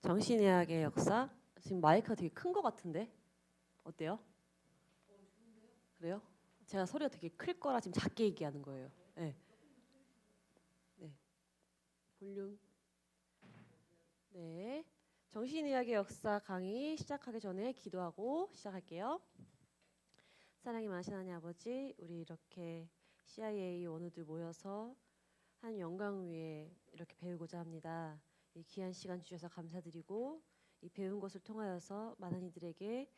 정신의학의 역사. 지금 마이크가 되게 큰 것 같은데 어때요? 그래요? 제가 소리가 되게 클 거라 지금 작게 얘기하는 거예요. 네. 네. 볼륨. 네. 정신의학의 역사 강의 시작하기 전에 기도하고 시작할게요. 사랑이 많으신 하나님 아버지, 우리 이렇게 CIA 원우들 모여서 한 영광 위에 이렇게 배우고자 합니다. 이 귀한 시간 주셔서 감사드리고 이 배운 것을 통하여서 많은 이들에게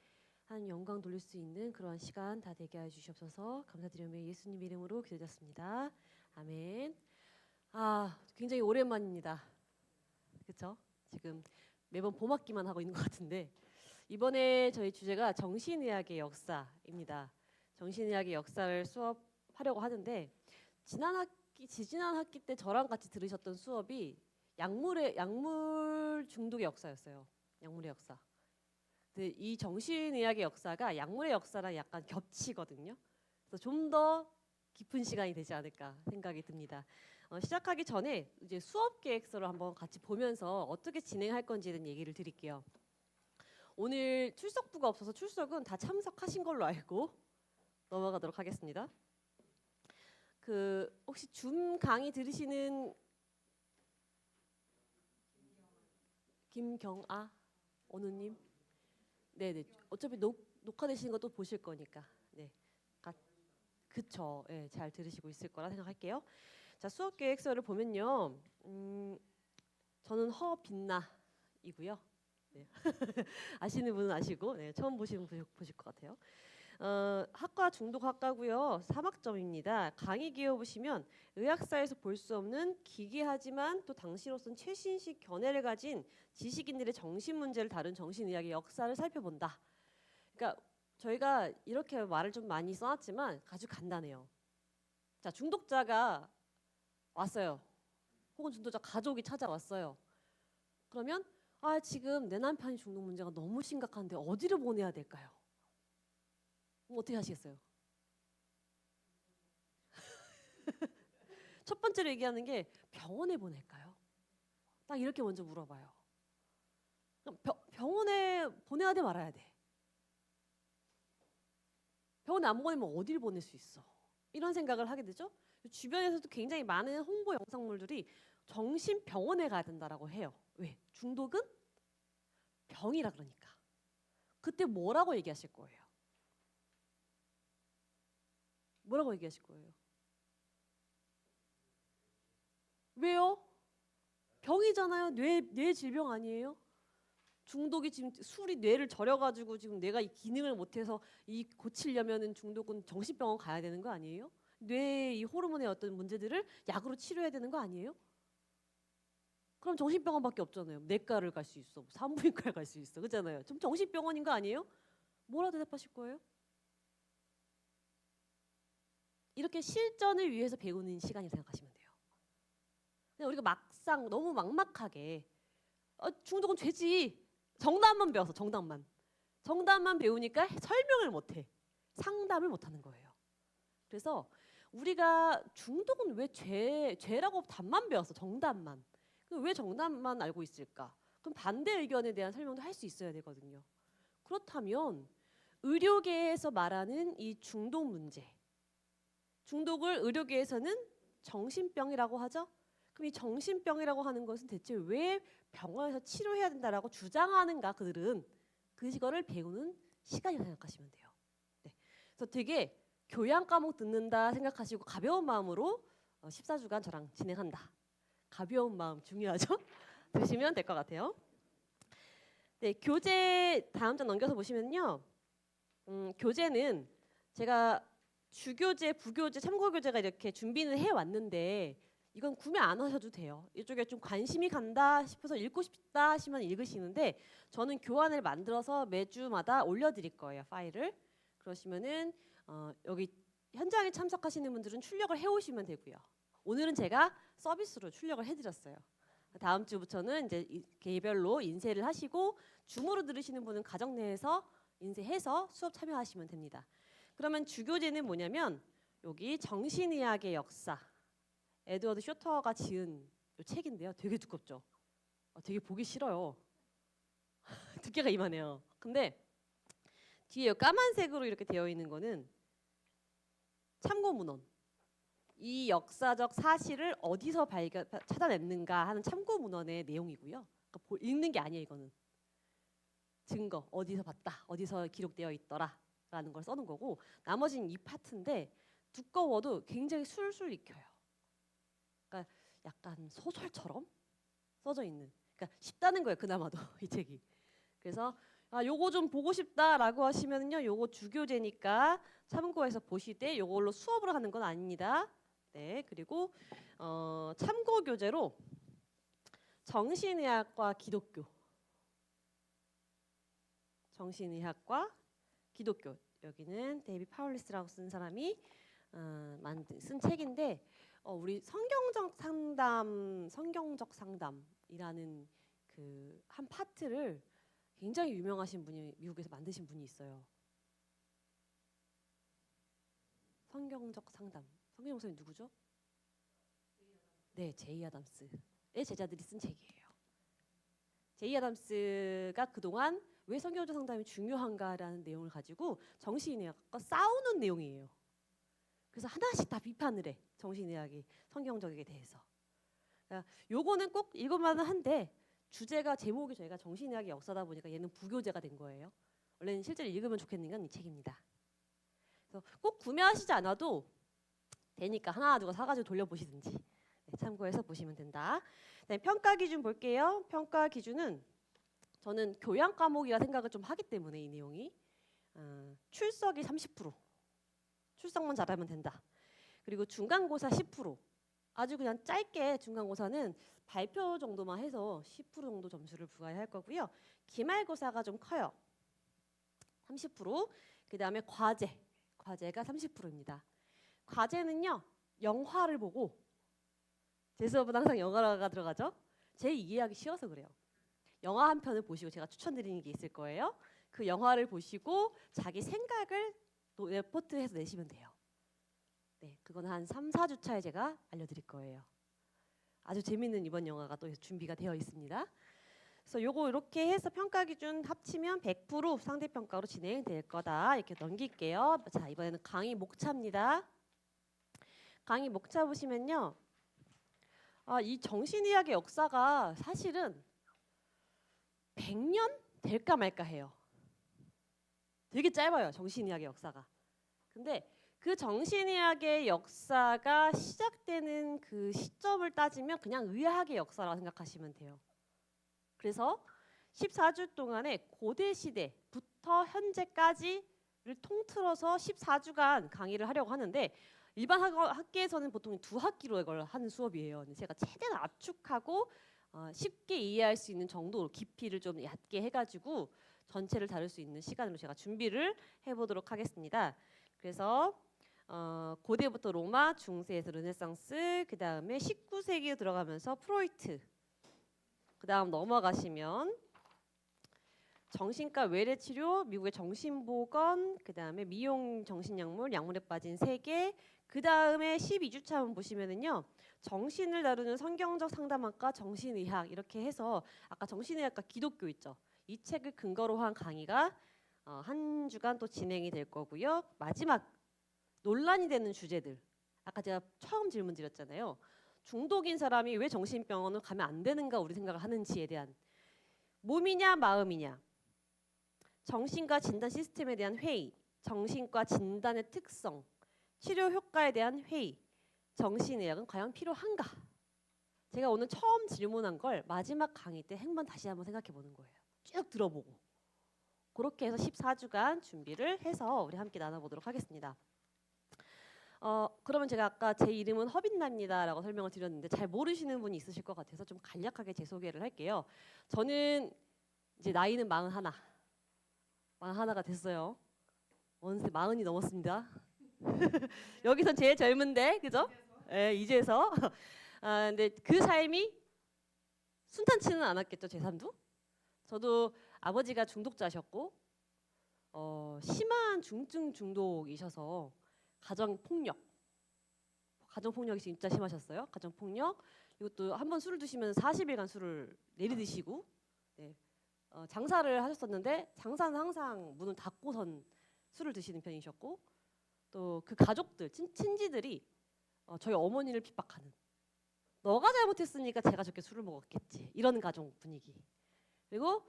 한 영광 돌릴 수 있는 그러한 시간 다 되게 해 주시옵소서. 감사드리며 예수님 이름으로 기도드렸습니다. 아멘. 굉장히 오랜만입니다. 그렇죠? 지금 매번 봄학기만 하고 있는 것 같은데 이번에 저희 주제가 정신의학의 역사입니다. 정신의학의 역사를 수업하려고 하는데 지지난 학기 때 저랑 같이 들으셨던 수업이 약물 중독의 역사였어요. 약물의 역사. 근데 이 정신의학의 역사가 약물의 역사랑 약간 겹치거든요. 그래서 좀 더 깊은 시간이 되지 않을까 생각이 듭니다. 시작하기 전에 이제 수업 계획서를 한번 같이 보면서 어떻게 진행할 건지에 대한 얘기를 드릴게요. 오늘 출석부가 없어서 출석은 다 참석하신 걸로 알고 넘어가도록 하겠습니다. 혹시 줌 강의 들으시는 김경아 원우님? 네네. 어차피 녹화되시는 것도 보실 거니까. 네. 그쵸. 네, 잘 들으시고 있을 거라 생각할게요. 자, 수업 계획서를 보면요. 저는 허빛나이고요. 네. 아시는 분은 아시고, 네, 처음 보시는 분 보실 것 같아요. 학과 중독학과고요. 3학점입니다. 강의 기호 보시면 의학사에서 볼 수 없는 기괴하지만 또 당시로선 최신식 견해를 가진 지식인들의 정신 문제를 다룬 정신의학의 역사를 살펴본다. 그러니까 저희가 이렇게 말을 좀 많이 써놨지만 아주 간단해요. 자, 중독자가 왔어요. 혹은 중독자 가족이 찾아왔어요. 그러면 지금 내 남편이 중독 문제가 너무 심각한데 어디를 보내야 될까요? 어떻게 하시겠어요? 첫 번째로 얘기하는 게 병원에 보낼까요? 딱 이렇게 먼저 물어봐요. 그럼 병원에 보내야 돼 말아야 돼? 병원에 안 보내면 어디를 보낼 수 있어? 이런 생각을 하게 되죠. 주변에서도 굉장히 많은 홍보 영상물들이 정신병원에 가야 된다라고 해요. 왜? 중독은 병이라 그러니까. 그때 뭐라고 얘기하실 거예요? 뭐라고 얘기하실 거예요? 왜요? 병이잖아요. 뇌 질병 아니에요? 중독이 지금 술이 뇌를 절여가지고 지금 뇌가 이 기능을 못해서 이 고치려면은 중독은 정신병원 가야 되는 거 아니에요? 뇌의 이 호르몬의 어떤 문제들을 약으로 치료해야 되는 거 아니에요? 그럼 정신병원밖에 없잖아요. 내과를 갈 수 있어, 산부인과를 갈 수 있어, 그렇잖아요. 좀 정신병원인 거 아니에요? 뭐라 대답하실 거예요? 이렇게 실전을 위해서 배우는 시간이 생각하시면 돼요. 그냥 우리가 막상 너무 막막하게 중독은 죄지. 정답만 배워서 정답만 배우니까 설명을 못해. 상담을 못하는 거예요. 그래서 우리가 중독은 왜 죄라고 답만 배웠어. 정답만. 그럼 왜 정답만 알고 있을까? 그럼 반대 의견에 대한 설명도 할 수 있어야 되거든요. 그렇다면 의료계에서 말하는 이 중독 문제, 중독을 의료계에서는 정신병이라고 하죠. 그럼 이 정신병이라고 하는 것은 대체 왜 병원에서 치료해야 된다라고 주장하는가? 그들은 그거를 배우는 시간이라고 생각하시면 돼요. 네. 그래서 되게 교양 과목 듣는다 생각하시고 가벼운 마음으로 14주간 저랑 진행한다. 가벼운 마음 중요하죠? 들으시면 될 것 같아요. 네, 교재 다음 장 넘겨서 보시면요. 교재는 제가 주교재, 부교재, 참고교재가 이렇게 준비는 해왔는데 이건 구매 안 하셔도 돼요. 이쪽에 좀 관심이 간다 싶어서 읽고 싶다 하시면 읽으시는데 저는 교환을 만들어서 매주마다 올려드릴 거예요. 파일을. 그러시면은 여기 현장에 참석하시는 분들은 출력을 해오시면 되고요. 오늘은 제가 서비스로 출력을 해드렸어요. 다음 주부터는 이제 개별로 인쇄를 하시고 줌으로 들으시는 분은 가정 내에서 인쇄해서 수업 참여하시면 됩니다. 그러면 주교재는 뭐냐면 여기 정신의학의 역사 에드워드 쇼터가 지은 이 책인데요. 되게 두껍죠. 되게 보기 싫어요. 두께가 이만해요. 근데 뒤에 까만색으로 이렇게 되어 있는 거는 참고 문헌. 이 역사적 사실을 어디서 찾아냈는가 하는 참고 문헌의 내용이고요. 그러니까 읽는 게 아니에요, 이거는. 증거, 어디서 봤다, 어디서 기록되어 있더라라는 걸 써는 거고, 나머지는 이 파트인데 두꺼워도 굉장히 술술 익혀요. 그러니까 약간 소설처럼 써져 있는. 그러니까 쉽다는 거예요, 그나마도 이 책이. 그래서 요거 좀 보고 싶다라고 하시면요, 요거 주교재니까 참고해서 보시되 요걸로 수업을 하는 건 아닙니다. 네, 그리고 참고 교재로 정신의학과 기독교, 정신의학과 기독교, 여기는 데이비 파울리스라고 쓴 사람이 쓴 책인데, 우리 성경적 상담이라는 그 한 파트를 굉장히 유명하신 분이 미국에서 만드신 분이 있어요. 성경적 상담. 성경 목사님 누구죠? 네, 제이 아담스의 제자들이 쓴 책이에요. 제이 아담스가 그동안 왜 성경적 상담이 중요한가라는 내용을 가지고 정신의학과 싸우는 내용이에요. 그래서 하나씩 다 비판을 해. 정신의학이 성경적에 대해서. 그러니까 요거는 꼭 읽을만은 한데 주제가 제목이 저희가 정신의학의 역사다 보니까 얘는 부교재가 된 거예요. 원래는 실제로 읽으면 좋겠는 건 이 책입니다. 그래서 꼭 구매하시지 않아도 되니까 하나 두고 사가지고 돌려보시든지 참고해서 보시면 된다. 네, 평가 기준 볼게요. 평가 기준은 저는 교양 과목이라 생각을 좀 하기 때문에 이 내용이 출석이 30%, 출석만 잘하면 된다. 그리고 중간고사 10%, 아주 그냥 짧게 중간고사는 발표 정도만 해서 10% 정도 점수를 부과할 거고요. 기말고사가 좀 커요. 30%. 그 다음에 과제가 30%입니다. 과제는요, 영화를 보고, 제 수업은 항상 영화가 들어가죠. 제 이해하기 쉬워서 그래요. 영화 한 편을 보시고 제가 추천드리는 게 있을 거예요. 그 영화를 보시고 자기 생각을 레포트해서 내시면 돼요. 네, 그건 한 3, 4주 차에 제가 알려드릴 거예요. 아주 재밌는 이번 영화가 또 준비가 되어 있습니다. 그래서 요거 이렇게 해서 평가 기준 합치면 100% 상대평가로 진행될 거다. 이렇게 넘길게요. 자, 이번에는 강의 목차입니다. 강의 목차 보시면요. 이 정신의학의 역사가 사실은 100년 될까 말까 해요. 되게 짧아요, 정신의학의 역사가. 근데 그 정신의학의 역사가 시작되는 그 시점을 따지면 그냥 의학의 역사라고 생각하시면 돼요. 그래서 14주 동안에 고대 시대부터 현재까지를 통틀어서 14주간 강의를 하려고 하는데, 일반 학계에서는 보통 2학기로 이걸 하는 수업이에요. 제가 최대한 압축하고 쉽게 이해할 수 있는 정도로 깊이를 좀 얕게 해가지고 전체를 다룰 수 있는 시간으로 제가 준비를 해보도록 하겠습니다. 그래서 고대부터 로마, 중세에서 르네상스, 그 다음에 19세기에 들어가면서 프로이트, 그 다음 넘어가시면 정신과 외래치료, 미국의 정신보건, 그 다음에 미용 정신약물, 약물에 빠진 세계, 그 다음에 12주차 한번 보시면은요, 정신을 다루는 성경적 상담학과 정신의학 이렇게 해서 아까 정신의학과 기독교 있죠. 이 책을 근거로 한 강의가 한 주간 또 진행이 될 거고요. 마지막 논란이 되는 주제들, 아까 제가 처음 질문 드렸잖아요. 중독인 사람이 왜 정신병원을 가면 안 되는가 우리 생각을 하는지에 대한, 몸이냐 마음이냐, 정신과 진단 시스템에 대한 회의, 정신과 진단의 특성, 치료 효과에 대한 회의, 정신의학은 과연 필요한가? 제가 오늘 처음 질문한 걸 마지막 강의 때 다시 한번 생각해 보는 거예요. 쭉 들어보고. 그렇게 해서 14주간 준비를 해서 우리 함께 나눠보도록 하겠습니다. 그러면 제가 아까 제 이름은 허빈나입니다라고 설명을 드렸는데 잘 모르시는 분이 있으실 것 같아서 좀 간략하게 제 소개를 할게요. 저는 이제 나이는 41가 됐어요. 어느새 40이 넘었습니다. 여기선 제일 젊은데, 그죠? 네, 이제서. 근데 그 삶이 순탄치는 않았겠죠, 제 삶도. 저도 아버지가 중독자셨고, 심한 중증 중독이셔서 가정폭력이 진짜 심하셨어요. 가정폭력. 이것도 한번 술을 드시면 40일간 술을 내리 드시고, 네. 장사를 하셨었는데 장사는 항상 문을 닫고선 술을 드시는 편이셨고 또 그 가족들 친지들이 저희 어머니를 핍박하는 너가 잘못했으니까 제가 저렇게 술을 먹었겠지 이런 가정 분위기. 그리고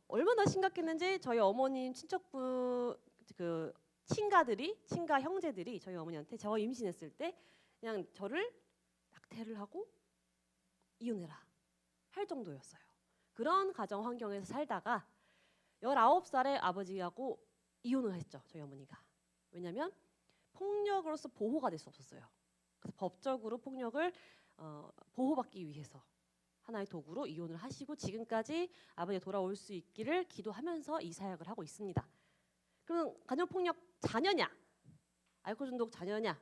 얼마나 심각했는지 저희 어머님 친척분 그 친가 형제들이 저희 어머니한테 저 임신했을 때 그냥 저를 낙태를 하고 이혼해라 할 정도였어요. 그런 가정 환경에서 살다가 19살에 아버지하고 이혼을 했죠. 저희 어머니가. 왜냐하면 폭력으로서 보호가 될 수 없었어요. 그래서 법적으로 폭력을 보호받기 위해서 하나의 도구로 이혼을 하시고 지금까지 아버지가 돌아올 수 있기를 기도하면서 이 사역을 하고 있습니다. 그럼 가정폭력 자녀냐? 알코올 중독 자녀냐?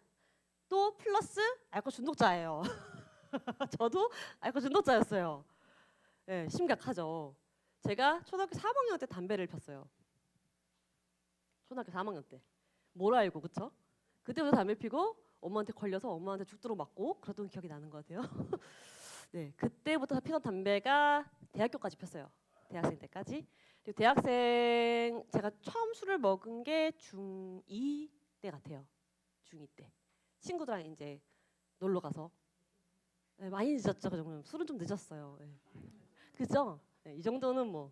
또 플러스 알코올 중독자예요. 저도 알코올 중독자였어요. 네, 심각하죠. 제가 초등학교 3학년 때 담배를 폈어요. 초등학교 3학년 때. 뭘 알고 그쵸? 그때부터 담배 피고 엄마한테 걸려서 엄마한테 죽도록 맞고 그랬던 기억이 나는 것 같아요. 네, 그때부터 피던 담배가 대학교까지 폈어요. 대학생 때까지. 그리고 대학생 제가 처음 술을 먹은 게 중2 때 같아요. 중2 때. 친구들랑 이제 놀러 가서 네, 많이 늦었죠. 그 정도는 술은 좀 늦었어요. 네. 그죠? 네, 이 정도는 뭐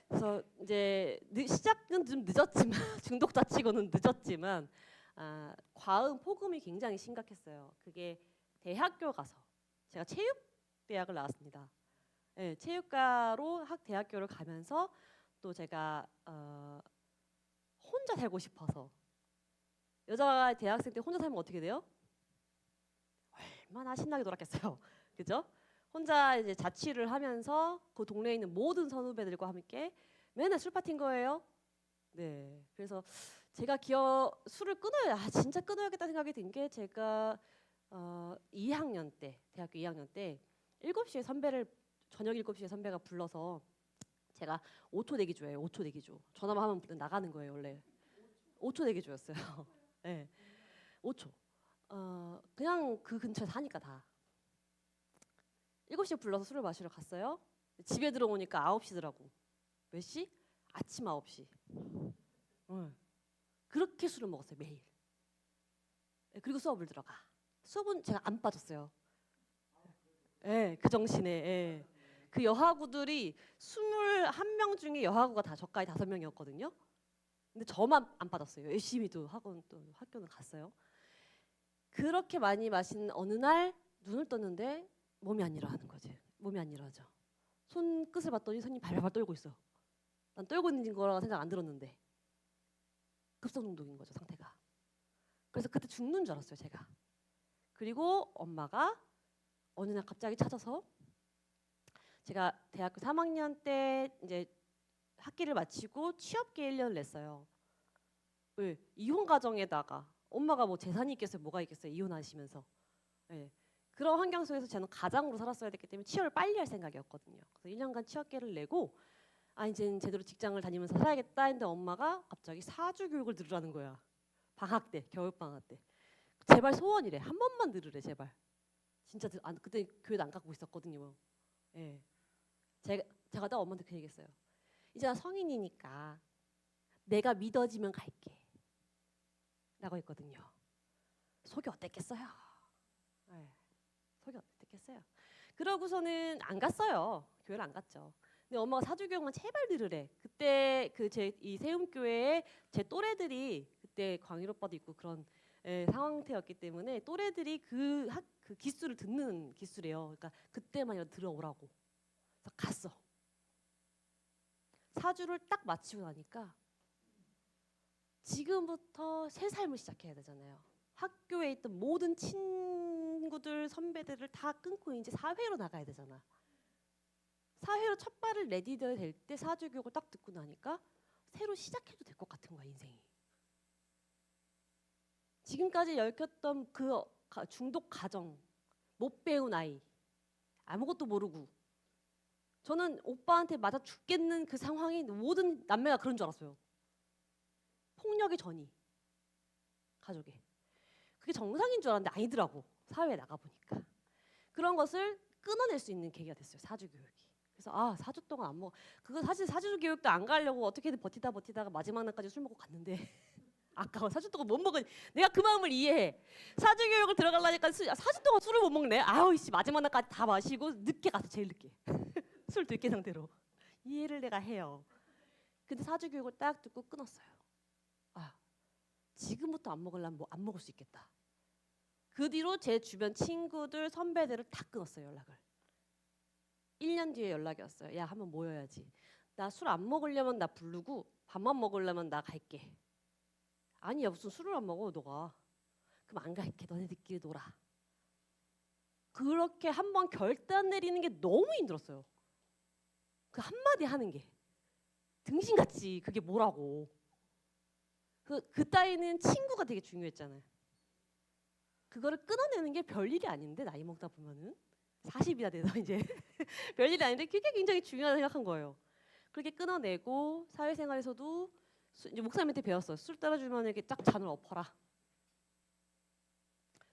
그래서 이제 시작은 좀 늦었지만 중독자 치고는 늦었지만 과음 폭음이 굉장히 심각했어요. 그게 대학교 가서 제가 체육대학을 나왔습니다. 네, 체육과로 대학교를 가면서 또 제가 혼자 살고 싶어서 여자가 대학생 때 혼자 살면 어떻게 돼요? 얼마나 신나게 놀았겠어요. 그죠? 혼자 이제 자취를 하면서 그 동네에 있는 모든 선후배들과 함께 맨날 술 파티인 거예요. 네. 그래서 제가 술을 진짜 끊어야겠다 생각이 든 게 제가 2학년 때, 대학교 2학년 때 7시에 저녁 7시에 선배가 불러서 제가 5초 대기조예요. 5초 대기조. 전화만 하면 나가는 거예요, 원래. 5초 대기조였어요. 네. 5초. 그냥 그 근처에 사니까 다. 7시에 불러서 술을 마시러 갔어요. 집에 들어오니까 9시더라고. 몇 시? 아침 9시. 그렇게 술을 먹었어요, 매일. 그리고 수업을 들어가. 수업은 제가 안 빠졌어요. 그 정신에. 그 여하구들이 21명 중에 여하구가 다 저까지 5명이었거든요. 근데 저만 안 빠졌어요. 열심히 또 학교는 갔어요. 그렇게 많이 마신 어느 날 눈을 떴는데 몸이 안 일어나는 거지. 몸이 안 일어나죠. 손끝을 봤더니 손이 발발발 떨고 있어. 난 떨고 있는 거라고 생각 안 들었는데 급성 중독인 거죠, 상태가. 그래서 그때 죽는 줄 알았어요, 제가. 그리고 엄마가 어느 날 갑자기 찾아서 제가 대학교 3학년 때 이제 학기를 마치고 취업계 1년을 냈어요. 왜? 이혼 가정에다가 엄마가 뭐 재산이 있겠어요, 뭐가 있겠어요, 이혼하시면서. 네. 그런 환경 속에서 저는 가장으로 살았어야 됐기 때문에 취업을 빨리 할 생각이었거든요. 그래서 1년간 취업계를 내고 이제는 제대로 직장을 다니면서 살아야겠다 했는데 엄마가 갑자기 사주 교육을 들으라는 거야. 방학 때, 겨울 방학 때. 제발 소원이래. 한 번만 들으래, 제발. 진짜 그때 교회도 안 갖고 있었거든요. 예. 제가 딱 엄마한테 그 얘기했어요. 이제 나 성인이니까 내가 믿어지면 갈게. 라고 했거든요. 속이 어땠겠어요? 예. 속이 어땠겠어요? 그러고서는 안 갔어요. 교회를 안 갔죠. 근데 엄마가 사주교육만 제발 들으래. 그때 이 세움교회에 제 또래들이 그때 광일 오빠도 있고 그런 상황태였기 때문에 또래들이 그 기수를 듣는 기수래요. 그러니까 그때만이라도 들어오라고. 그래서 갔어. 사주를 딱 마치고 나니까 지금부터 새 삶을 시작해야 되잖아요. 학교에 있던 모든 친구들, 선배들을 다 끊고 이제 사회로 나가야 되잖아. 사회로 첫 발을 내디뎌야 될 때 사주 교육을 딱 듣고 나니까 새로 시작해도 될 것 같은 거야, 인생이. 지금까지 얽혔던 그 중독 가정, 못 배운 아이, 아무것도 모르고 저는 오빠한테 맞아 죽겠는 그 상황이 모든 남매가 그런 줄 알았어요. 폭력의 전이 가족에. 그게 정상인 줄 알았는데 아니더라고. 사회에 나가보니까. 그런 것을 끊어낼 수 있는 계기가 됐어요, 사주 교육이. 그래서 4주 동안 안 먹어. 그거 사실 4주 교육도 안 가려고 어떻게든 버티다가 마지막 날까지 술 먹고 갔는데 아까워. 4주 동안 못 먹으니 내가 그 마음을 이해해. 4주 교육을 들어가려니까 4주 동안 술을 못 먹네. 아우 씨 마지막 날까지 다 마시고 늦게 가서 제일 늦게 술 들깨 상태로 이해를 내가 해요. 근데 4주 교육을 딱 듣고 끊었어요. 지금부터 안 먹으려면 뭐 안 먹을 수 있겠다. 그 뒤로 제 주변 친구들 선배들을 다 끊었어요. 연락을. 1년 뒤에 연락이 왔어요. 야 한번 모여야지. 나 술 안 먹으려면 나 부르고 밥만 먹으려면 나 갈게. 아니야 무슨 술을 안 먹어 너가. 그럼 안 갈게. 너네들끼리 놀아. 그렇게 한번 결단 내리는 게 너무 힘들었어요. 그 한마디 하는 게 등신같이 그게 뭐라고. 그 따위는 친구가 되게 중요했잖아요. 그거를 끊어내는 게 별일이 아닌데 나이 먹다 보면은 40이나 돼서 이제 별일이 아닌데 그게 굉장히 중요하다 생각한 거예요. 그렇게 끊어내고 사회생활에서도 이제 목사님한테 배웠어요. 술 따라주면 이렇게 쫙 잔을 엎어라.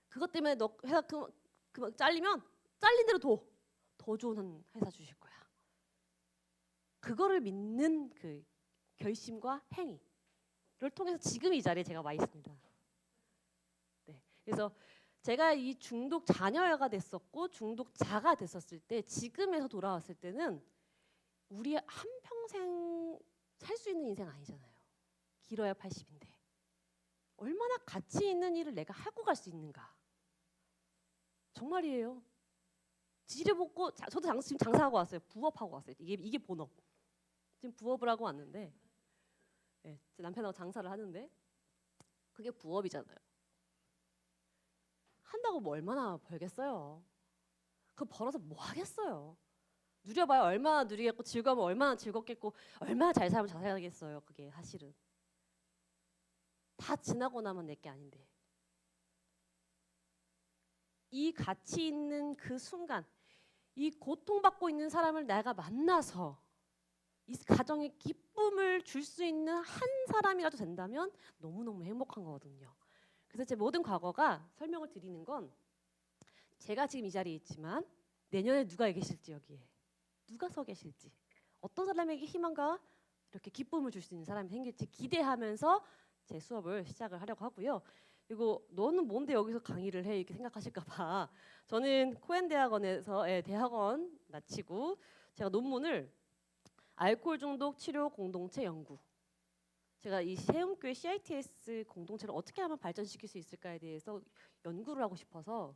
그것 때문에 너 회사 잘리면 잘린 대로 더 좋은 회사 주실 거야. 그거를 믿는 그 결심과 행위를 통해서 지금 이 자리에 제가 와 있습니다. 네, 그래서 제가 이 중독 자녀가 됐었고 중독자가 됐었을 때 지금에서 돌아왔을 때는 우리 한평생 살 수 있는 인생 아니잖아요. 길어야 80인데 얼마나 가치 있는 일을 내가 하고 갈 수 있는가. 정말이에요. 지지려볶고 저도 지금 장사하고 왔어요. 부업하고 왔어요. 이게 본업. 지금 부업을 하고 왔는데 네, 제 남편하고 장사를 하는데 그게 부업이잖아요. 한다고 뭐 얼마나 벌겠어요. 그거 벌어서 뭐 하겠어요. 누려봐야 얼마나 누리겠고 즐거우면 얼마나 즐겁겠고 얼마나 잘 살면 잘 살겠어요. 그게 사실은. 다 지나고 나면 내 게 아닌데. 이 가치 있는 그 순간 이 고통받고 있는 사람을 내가 만나서 이 가정에 기쁨을 줄 수 있는 한 사람이라도 된다면 너무너무 행복한 거거든요. 그래서 제 모든 과거가 설명을 드리는 건 제가 지금 이 자리에 있지만 내년에 누가 계실지 여기에 누가 서 계실지 어떤 사람에게 희망과 이렇게 기쁨을 줄 수 있는 사람이 생길지 기대하면서 제 수업을 시작을 하려고 하고요. 그리고 너는 뭔데 여기서 강의를 해 이렇게 생각하실까 봐 저는 코엔 대학원에서 대학원 마치고 제가 논문을 알코올 중독 치료 공동체 연구 제가 이 세움교회 CITS 공동체를 어떻게 하면 발전시킬 수 있을까에 대해서 연구를 하고 싶어서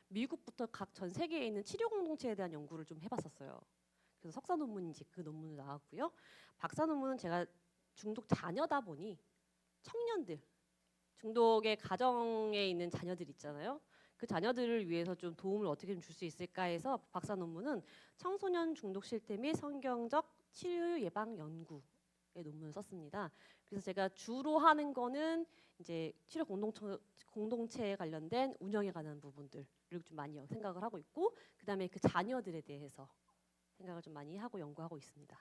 미국부터 각 전 세계에 있는 치료 공동체에 대한 연구를 좀 해봤었어요. 그래서 석사 논문인지 그 논문을 나왔고요. 박사 논문은 제가 중독 자녀다 보니 청년들, 중독의 가정에 있는 자녀들 있잖아요. 그 자녀들을 위해서 좀 도움을 어떻게 좀 줄 수 있을까 해서 박사 논문은 청소년 중독 실태 및 성경적 치료 예방 연구의 논문을 썼습니다. 그래서 제가 주로 하는 거는 이제 치료 공동체에 관련된 운영에 관한 부분들을 좀 많이 생각을 하고 있고 그다음에 그 자녀들에 대해서 생각을 좀 많이 하고 연구하고 있습니다.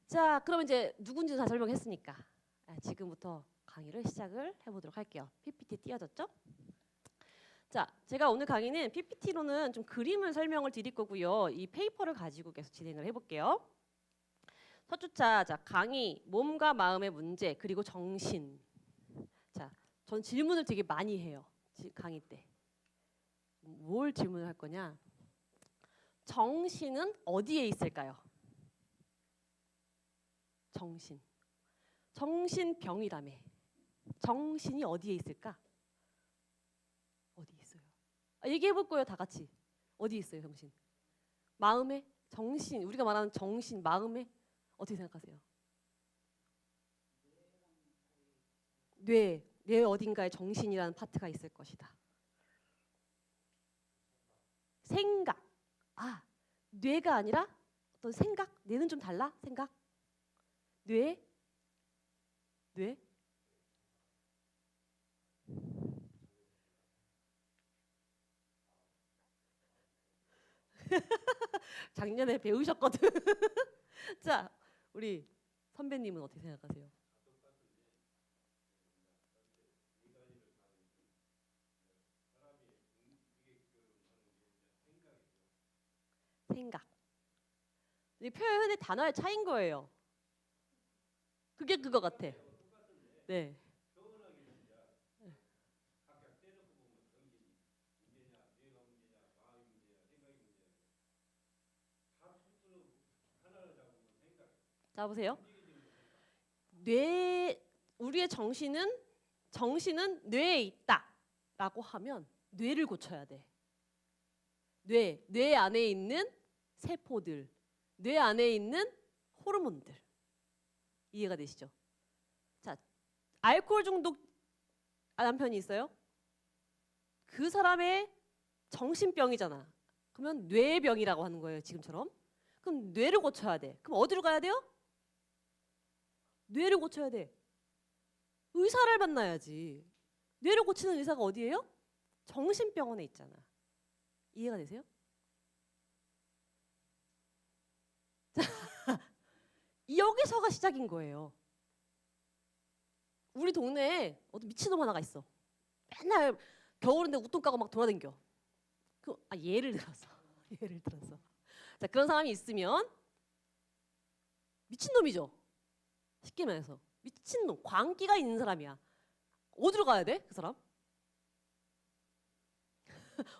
자, 그럼 이제 누군지 다 설명했으니까 지금부터 강의를 시작을 해보도록 할게요. PPT 띄워졌죠? 자, 제가 오늘 강의는 PPT로는 좀 그림을 설명을 드릴 거고요. 이 페이퍼를 가지고 계속 진행을 해볼게요. 첫 주차, 자, 강의, 몸과 마음의 문제, 그리고 정신. 자, 전 질문을 되게 많이 해요. 강의 때. 뭘 질문을 할 거냐? 정신은 어디에 있을까요? 정신. 정신병이라며. 정신이 어디에 있을까? 어디 있어요? 얘기해 볼 거예요, 다 같이. 어디 있어요, 정신? 마음에? 정신, 우리가 말하는 정신, 마음에? 어떻게 생각하세요? 뇌 어딘가에 정신이라는 파트가 있을 것이다. 생각. 뇌가 아니라 어떤 생각? 뇌는 좀 달라? 생각? 뇌? 작년에 배우셨거든. 자, 우리 선배님은 어떻게 생각하세요? 생각. 이 표현의 단어의 차이인 거예요. 그게 그거 같아. 네. 자 보세요. 뇌 우리의 정신은 뇌에 있다라고 하면 뇌를 고쳐야 돼. 뇌 안에 있는 세포들, 뇌 안에 있는 호르몬들. 이해가 되시죠? 자, 알코올 중독 남편이 있어요? 그 사람의 정신병이잖아. 그러면 뇌병이라고 하는 거예요, 지금처럼. 그럼 뇌를 고쳐야 돼. 그럼 어디로 가야 돼요? 뇌를 고쳐야 돼. 의사를 만나야지. 뇌를 고치는 의사가 어디예요? 정신병원에 있잖아. 이해가 되세요? 여기서가 시작인 거예요. 우리 동네에 어떤 미친놈 하나가 있어. 맨날 겨울인데 웃돈 까고 막 돌아다녀. 예를 들어서. 예를 들어서. 자, 그런 사람이 있으면 미친놈이죠. 쉽게 말해서. 미친놈, 광기가 있는 사람이야. 어디로 가야 돼? 그 사람?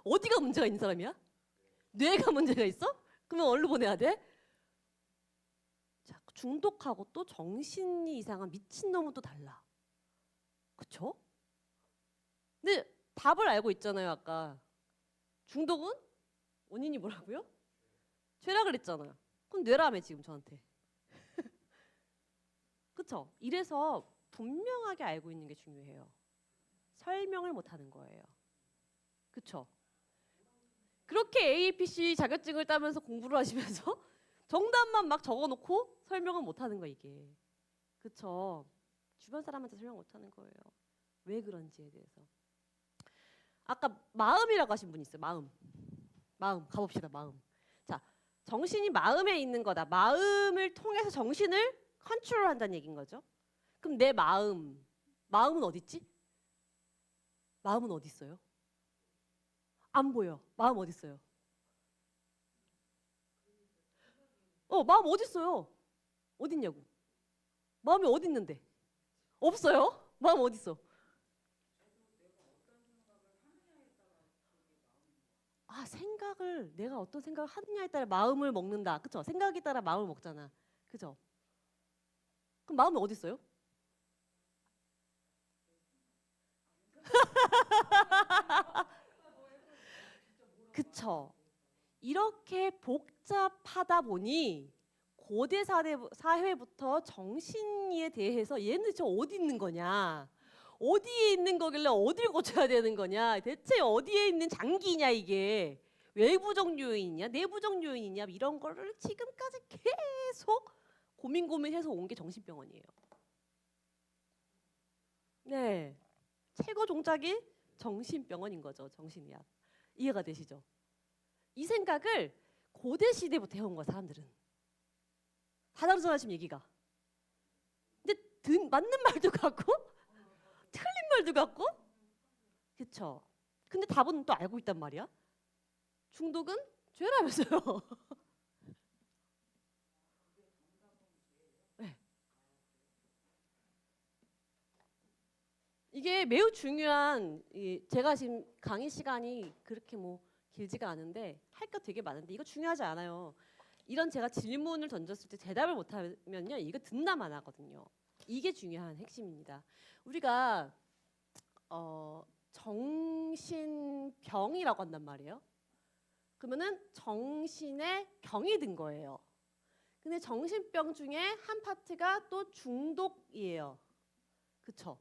어디가 문제가 있는 사람이야? 뇌가 문제가 있어? 그러면 어디로 보내야 돼? 자, 중독하고 또 정신이 이상한 미친놈은 또 달라. 그쵸? 근데 답을 알고 있잖아요, 아까. 중독은 원인이 뭐라고요? 죄라 그랬잖아요. 그럼 뇌라며 지금 저한테. 그쵸? 이래서 분명하게 알고 있는 게 중요해요. 설명을 못하는 거예요. 그쵸? 그렇게 AAPC 자격증을 따면서 공부를 하시면서 정답만 막 적어놓고 설명을 못하는 거 이게. 그쵸? 주변 사람한테 설명 못하는 거예요. 왜 그런지에 대해서. 아까 마음이라고 하신 분 있어요. 마음 가봅시다. 마음. 자, 정신이 마음에 있는 거다. 마음을 통해서 정신을 컨트롤한다는 얘기인 거죠. 그럼 내 마음은 어디 있지? 마음은 어디 있어요? 안 보여. 마음 어디 있어요? 마음 어디 있어요? 어디 있냐고. 마음이 어디 있는데? 없어요? 마음 어디 있어? 생각을 내가 어떤 생각을 하느냐에 따라 마음을 먹는다. 그쵸? 생각에 따라 마음을 먹잖아. 그죠? 그럼 마음이 어디 있어요? 그쵸? 이렇게 복잡하다 보니 고대 사회부터 정신에 대해서 얘는 저 어디 있는 거냐? 어디에 있는 거길래 어딜 고쳐야 되는 거냐? 대체 어디에 있는 장기냐 이게? 외부적 요인이냐? 내부적 요인이냐? 이런 거를 지금까지 계속 고민해서 온 게 정신병원이에요. 네. 최고 종착이 정신병원인 거죠. 정신의학. 이해가 되시죠? 이 생각을 고대 시대부터 해온 거야, 사람들은. 다 다르잖아, 지금 얘기가. 근데 맞는 말도 같고 틀린 말도 같고 그쵸? 근데 답은 또 알고 있단 말이야. 중독은 죄라면서요. 네. 이게 매우 중요한 제가 지금 강의 시간이 그렇게 뭐 길지가 않은데 할 거 되게 많은데 이거 중요하지 않아요. 이런 제가 질문을 던졌을 때 대답을 못하면요 이거 등남 안 하거든요. 이게 중요한 핵심입니다. 우리가 정신병이라고 한단 말이에요. 그러면은 정신에 병이 든 거예요. 근데 정신병 중에 한 파트가 또 중독이에요. 그쵸?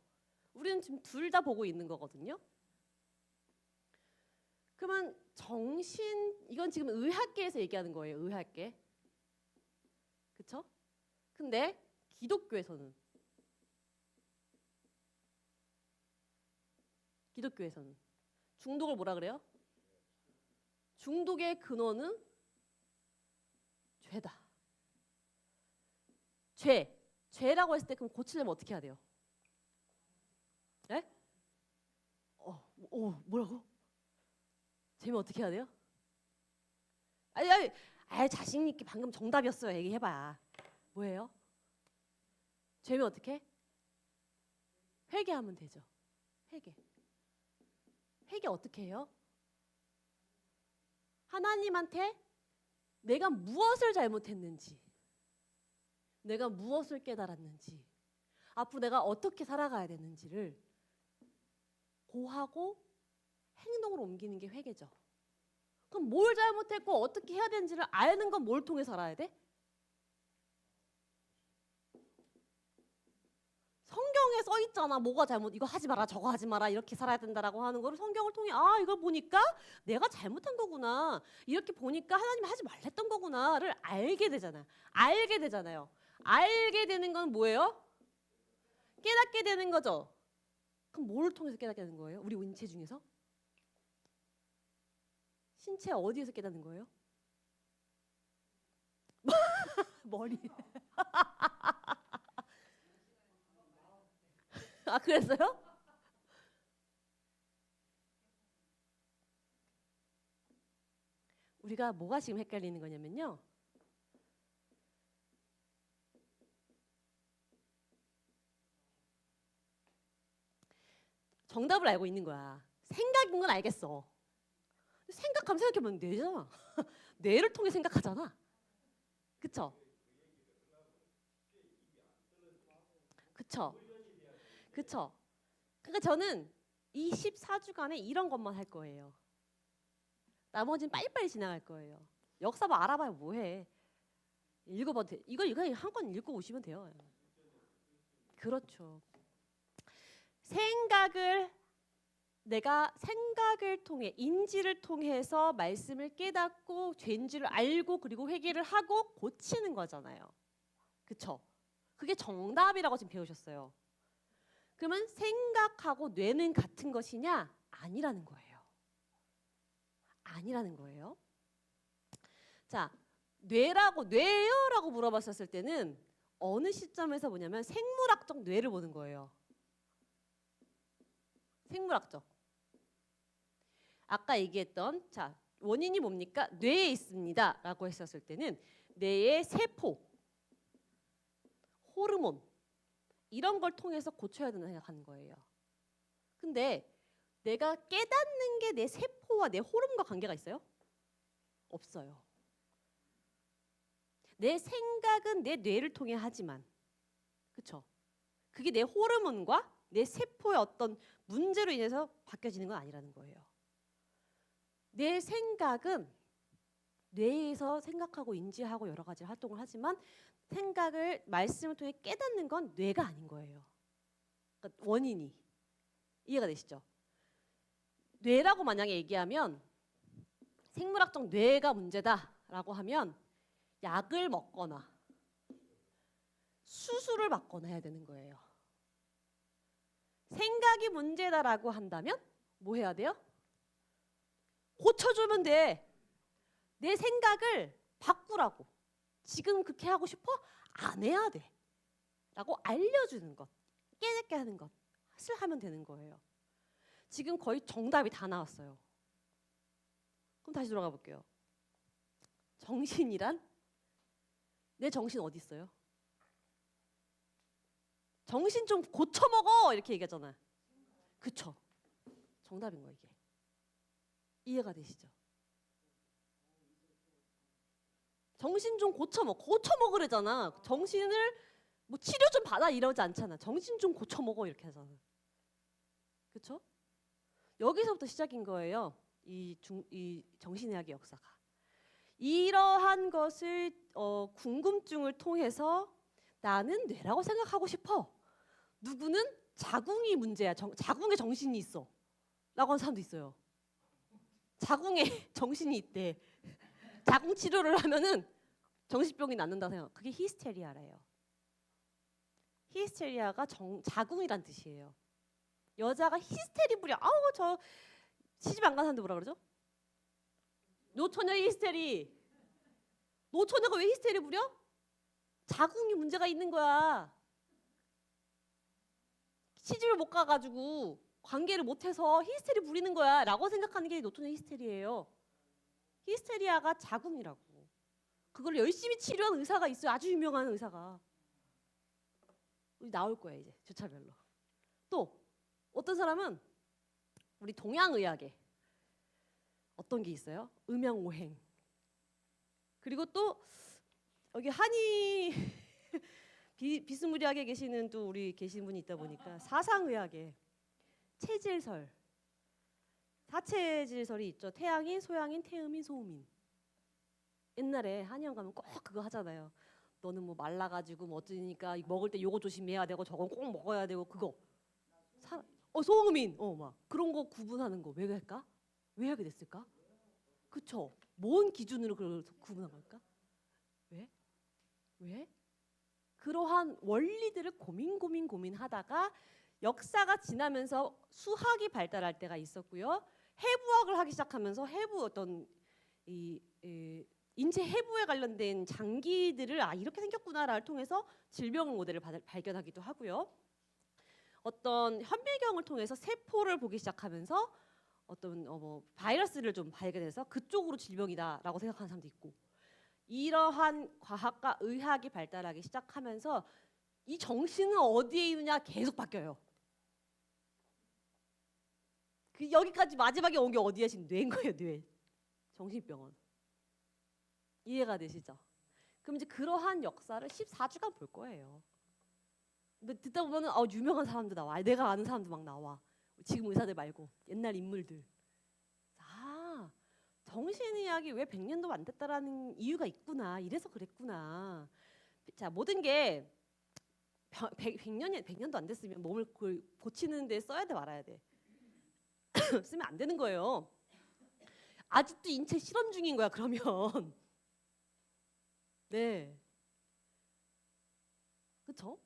우리는 지금 둘 다 보고 있는 거거든요. 그러면 이건 지금 의학계에서 얘기하는 거예요. 의학계. 그쵸? 근데 기독교에서는 중독을 뭐라 그래요? 중독의 근원은 죄다. 죄라고 했을 때 그럼 고치려면 어떻게 해야 돼요? 네? 뭐라고? 죄면 어떻게 해야 돼요? 아니 아, 자신 있게 방금 정답이었어요. 얘기해봐. 뭐예요? 죄면 어떻게? 회개하면 되죠. 회개. 회개 어떻게 해요? 하나님한테 내가 무엇을 잘못했는지, 내가 무엇을 깨달았는지, 앞으로 내가 어떻게 살아가야 되는지를 고하고 행동으로 옮기는 게 회개죠. 그럼 뭘 잘못했고 어떻게 해야 되는지를 아는 건 뭘 통해 살아야 돼? 성경에 써 있잖아. 뭐가 잘못, 이거 하지 마라, 저거 하지 마라, 이렇게 살아야 된다라고 하는 거를 성경을 통해 아, 이걸 보니까 내가 잘못한 거구나. 이렇게 보니까 하나님이 하지 말랬던 거구나를 알게 되잖아. 알게 되잖아요. 알게 되는 건 뭐예요? 깨닫게 되는 거죠. 그럼 뭘 통해서 깨닫게 되는 거예요? 우리 인체 중에서? 신체 어디에서 깨닫는 거예요? 머리. 아, 그랬어요? 우리가 뭐가 지금 헷갈리는 거냐면요. 정답을 알고 있는 거야. 생각인 건 알겠어. 생각하면 생각해보면 뇌잖아. 뇌를 통해 생각하잖아. 그쵸? 그쵸? 그쵸? 그러니까 저는 이 14주간에 이런 것만 할 거예요. 나머지는 빨리빨리 지나갈 거예요. 역사 뭐 알아봐야 뭐해. 읽어봐도 돼. 이거 한 권 읽고 오시면 돼요. 그렇죠. 내가 생각을 통해 인지를 통해서 말씀을 깨닫고 죄인 줄을 알고 그리고 회개를 하고 고치는 거잖아요. 그쵸? 그게 정답이라고 지금 배우셨어요. 그러면 생각하고 뇌는 같은 것이냐? 아니라는 거예요. 아니라는 거예요. 자, 뇌요라고 물어봤었을 때는 어느 시점에서 보냐면 생물학적 뇌를 보는 거예요. 생물학적. 아까 얘기했던 자, 원인이 뭡니까? 뇌에 있습니다 라고 했었을 때는 뇌의 세포, 호르몬 이런 걸 통해서 고쳐야 된다 생각하는 거예요. 근데 내가 깨닫는 게 내 세포와 내 호르몬과 관계가 있어요? 없어요. 내 생각은 내 뇌를 통해 하지만 그렇죠? 그게 내 호르몬과 내 세포의 어떤 문제로 인해서 바뀌어지는 건 아니라는 거예요. 내 생각은 뇌에서 생각하고 인지하고 여러 가지 활동을 하지만 생각을 말씀을 통해 깨닫는 건 뇌가 아닌 거예요. 그러니까 원인이 이해가 되시죠? 뇌라고 만약에 얘기하면 생물학적 뇌가 문제다라고 하면 약을 먹거나 수술을 받거나 해야 되는 거예요. 생각이 문제다라고 한다면 뭐 해야 돼요? 고쳐주면 돼. 내 생각을 바꾸라고. 지금 그렇게 하고 싶어? 안 해야 돼. 라고 알려주는 것. 깨닫게 하는 것을 하면 되는 거예요. 지금 거의 정답이 다 나왔어요. 그럼 다시 돌아가 볼게요. 정신이란? 내 정신 어디 있어요? 정신 좀 고쳐먹어 이렇게 얘기하잖아. 그쵸? 정답인 거예요 이게. 이해가 되시죠? 정신 좀 고쳐먹으래잖아. 정신을 뭐 치료 좀 받아 이러지 않잖아. 정신 좀 고쳐먹어 이렇게 하잖아. 그쵸? 여기서부터 시작인 거예요. 이 정신의학의 역사가. 이러한 것을 궁금증을 통해서 나는 뇌라고 생각하고 싶어. 누구는 자궁이 문제야. 자궁에 정신이 있어. 라고 하는 사람도 있어요. 자궁에 정신이 있대. 자궁 치료를 하면은 정신병이 낫는다 생각. 그게 히스테리아래요. 히스테리아가 자궁이란 뜻이에요. 여자가 히스테리 부려. 아우 저 시집 안 간 사람들 뭐라 그러죠? 노처녀 히스테리. 노처녀가 왜 히스테리 부려? 자궁이 문제가 있는 거야. 시집을 못 가가지고 관계를 못해서 히스테리 부리는 거야 라고 생각하는 게 노처녀 히스테리예요. 히스테리아가 자궁이라고. 그걸 열심히 치료한 의사가 있어요. 아주 유명한 의사가. 우리 나올 거예요 이제 주차별로. 또 어떤 사람은 우리 동양의학에 어떤 게 있어요? 음양오행. 그리고 또 여기 한의 비스무리하게 계시는 또 우리 계신 분이 있다 보니까 사상의학에 체질설, 사체질설이 있죠. 태양인, 소양인, 태음인, 소음인. 옛날에 한의원 가면 꼭 그거 하잖아요. 너는 뭐 말라가지고 뭐 어쩌니까 먹을 때 요거 조심해야 되고 저건 꼭 먹어야 되고 그거. 소음인, 막 그런 거 구분하는 거 왜 할까? 왜 하게 됐을까? 그쵸? 뭔 기준으로 그걸 구분한 걸까? 왜? 왜? 그러한 원리들을 고민하다가 역사가 지나면서 수학이 발달할 때가 있었고요. 해부학을 하기 시작하면서 해부 어떤 이 인체 해부에 관련된 장기들을 이렇게 생겼구나를 통해서 질병 모델을 발견하기도 하고요. 어떤 현미경을 통해서 세포를 보기 시작하면서 어떤 뭐 바이러스를 좀 발견해서 그쪽으로 질병이다라고 생각하는 사람도 있고, 이러한 과학과 의학이 발달하기 시작하면서 이 정신은 어디에 있느냐 계속 바뀌어요. 그 여기까지 마지막에 온 게 어디야? 지금 뇌인 거예요, 뇌. 정신병원. 이해가 되시죠? 그럼 이제 그러한 역사를 14주간 볼 거예요. 근데 듣다 보면은 유명한 사람도 나와. 내가 아는 사람도 막 나와. 지금 의사들 말고 옛날 인물들. 정신의학이 왜 100년도 안 됐다라는 이유가 있구나. 이래서 그랬구나. 자, 모든 게 100년도 안 됐으면 몸을 고치는 데 써야 돼 말아야 돼. 쓰면 안 되는 거예요. 아직도 인체 실험 중인 거야 그러면. 네. 그쵸?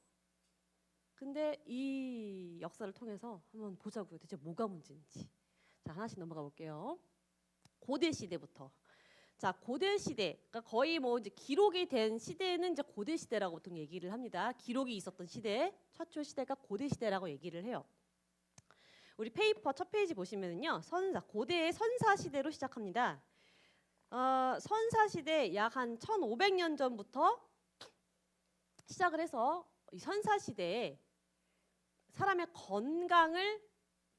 근데 이 역사를 통해서 한번 보자고요. 대체 뭐가 문제인지. 자, 하나씩 넘어가 볼게요. 고대 시대부터. 자, 고대 시대, 그러니까 거의 뭐 이제 기록이 된 시대는 이제 고대 시대라고 보통 얘기를 합니다. 기록이 있었던 시대, 최초 시대가 고대 시대라고 얘기를 해요. 우리 페이퍼 첫 페이지 보시면은요, 고대의 선사 시대로 시작합니다. 선사 시대 약 한 1,500년 전부터 시작을 해서 이 선사 시대에 사람의 건강을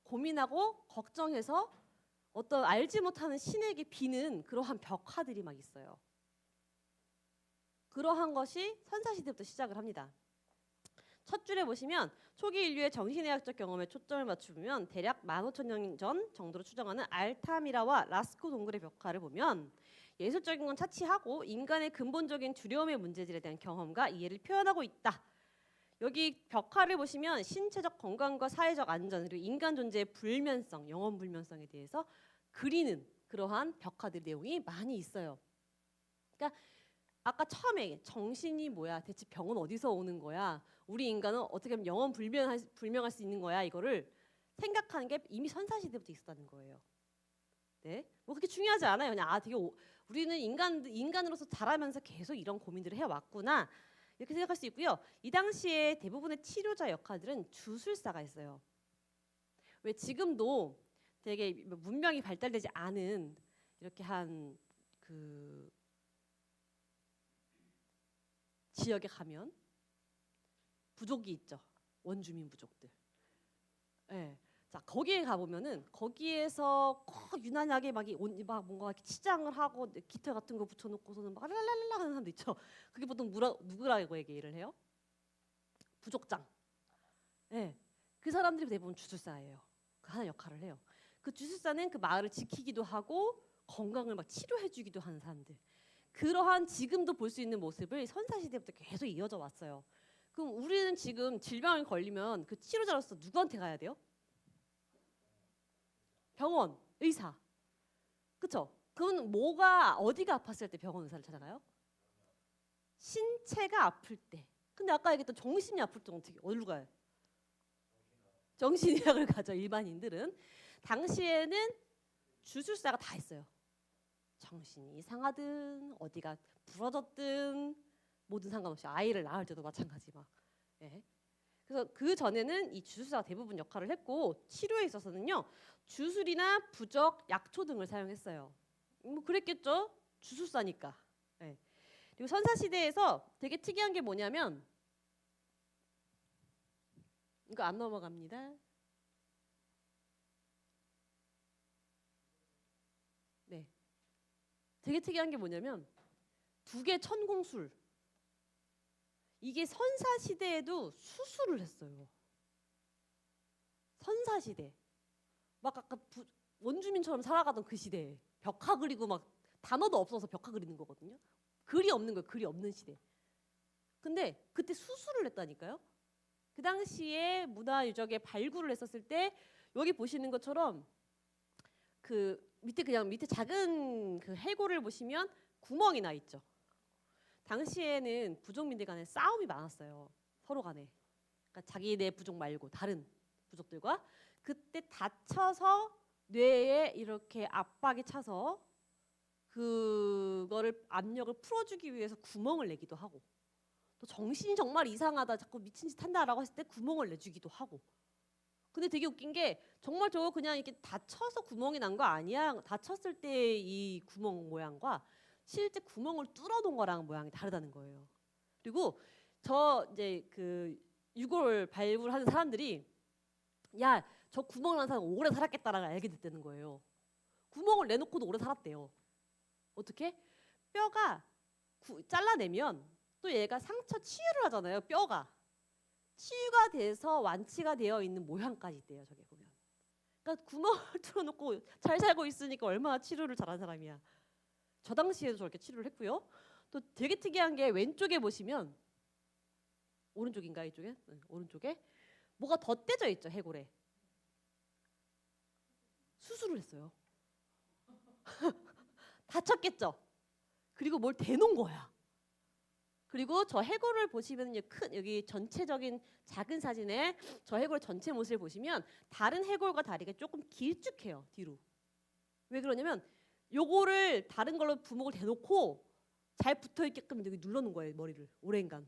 고민하고 걱정해서 어떤 알지 못하는 신에게 비는 그러한 벽화들이 막 있어요. 그러한 것이 선사시대부터 시작을 합니다. 첫 줄에 보시면 초기 인류의 정신의학적 경험에 초점을 맞추면 대략 15,000년 전 정도로 추정하는 알타미라와 라스코 동굴의 벽화를 보면 예술적인 건 차치하고 인간의 근본적인 두려움의 문제들에 대한 경험과 이해를 표현하고 있다. 여기 벽화를 보시면 신체적 건강과 사회적 안전 그리고 인간 존재의 불면성, 영원 불면성에 대해서 그리는 그러한 벽화들 내용이 많이 있어요. 그러니까 아까 처음에 정신이 뭐야? 대체 병은 어디서 오는 거야? 우리 인간은 어떻게 하면 영원 불명할 수 있는 거야? 이거를 생각하는 게 이미 선사시대부터 있었다는 거예요. 네, 뭐 그렇게 중요하지 않아요. 그냥 되게 우리는 인간으로서 자라면서 계속 이런 고민들을 해왔구나. 이렇게 생각할 수 있고요. 이 당시에 대부분의 치료자 역할들은 주술사가 있어요. 왜 지금도 되게 문명이 발달되지 않은 이렇게 한 그 지역에 가면 부족이 있죠. 원주민 부족들. 네. 자, 거기에 가보면은 거기에서 유난하게 막 뭔가 이렇게 치장을 하고 깃털 같은 거 붙여놓고서는 막 랄랄랄라 하는 사람도 있죠. 그게 보통 누구라고 얘기를 해요? 부족장. 네. 그 사람들이 대부분 주술사예요. 그 하나 역할을 해요. 그 주술사는 그 마을을 지키기도 하고 건강을 막 치료해주기도 하는 사람들. 그러한 지금도 볼 수 있는 모습을 선사시대부터 계속 이어져 왔어요. 그럼 우리는 지금 질병에 걸리면 그 치료자로서 누구한테 가야 돼요? 병원, 의사. 그쵸? 그건 어디가 아팠을 때 병원 의사를 찾아가요? 신체가 아플 때. 근데 아까 얘기했던 정신이 아플 때 어디로 가요? 정신의학을 가죠, 일반인들은. 당시에는 주술사가 다 있어요. 정신이 이상하든 어디가 부러졌든 모든 상관없이 아이를 낳을 때도 마찬가지 막. 예. 그래서 그 전에는 이 주술사가 대부분 역할을 했고 치료에 있어서는요 주술이나 부적, 약초 등을 사용했어요. 뭐 그랬겠죠. 주술사니까. 예. 그리고 선사시대에서 되게 특이한 게 뭐냐면 이거 안 넘어갑니다. 네, 되게 특이한 게 뭐냐면 두 개 천공술. 이게 선사시대에도 수술을 했어요. 선사시대. 막 아까 원주민처럼 살아가던 그 시대에 벽화 그리고 막 단어도 없어서 벽화 그리는 거거든요. 글이 없는 거예요. 글이 없는 시대. 근데 그때 수술을 했다니까요. 그 당시에 문화유적에 발굴을 했었을 때 여기 보시는 것처럼 그 밑에 그냥 밑에 작은 그 해골을 보시면 구멍이 나 있죠. 당시에는 부족민들 간에 싸움이 많았어요. 서로 간에. 그러니까 자기네 부족 말고 다른 부족들과 그때 다쳐서 뇌에 이렇게 압박이 차서 그거를 압력을 풀어주기 위해서 구멍을 내기도 하고 또 정신이 정말 이상하다 자꾸 미친 짓 한다라고 했을 때 구멍을 내주기도 하고 근데 되게 웃긴 게 정말 저거 그냥 이렇게 다쳐서 구멍이 난 거 아니야 다쳤을 때 이 구멍 모양과 실제 구멍을 뚫어놓은 거랑 모양이 다르다는 거예요. 그리고 저 이제 그 유골 발굴하는 사람들이 야 저 구멍 난 사람 오래 살았겠다라고 알게 됐다는 거예요. 구멍을 내놓고도 오래 살았대요. 어떻게? 뼈가 잘라내면 또 얘가 상처 치유를 하잖아요. 뼈가 치유가 돼서 완치가 되어 있는 모양까지 있대요. 저게 보면. 그러니까 구멍을 뚫어놓고 잘 살고 있으니까 얼마나 치료를 잘한 사람이야. 저 당시에도 저렇게 치료를 했고요. 또 되게 특이한 게 왼쪽에 보시면 오른쪽인가 이쪽에? 네, 오른쪽에 뭐가 덧대져 있죠. 해골에. 수술을 했어요. 다쳤겠죠. 그리고 뭘 대놓은 거야. 그리고 저 해골을 보시면 큰 여기 전체적인 작은 사진에 저 해골 전체 모습을 보시면 다른 해골과 다르게 조금 길쭉해요. 뒤로. 왜 그러냐면 요거를 다른 걸로 부목을 대놓고 잘 붙어 있게끔 여기 눌러놓은 거예요. 머리를 오랜간.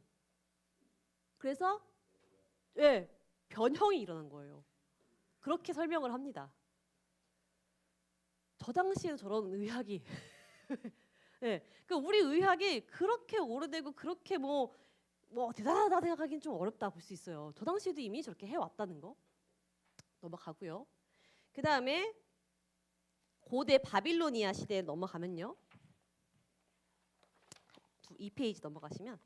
그래서 예 변형이 일어난 거예요. 그렇게 설명을 합니다. 저 당시에는 저런 의학이 네, 그 우리 의학이 그렇게 오래되고 그렇게 뭐 대단하다 생각하기는 좀 어렵다 볼 수 있어요. 저 당시에도 이미 저렇게 해왔다는 거 넘어가고요. 그 다음에 고대 바빌로니아 시대에 넘어가면요. 2페이지 넘어가시면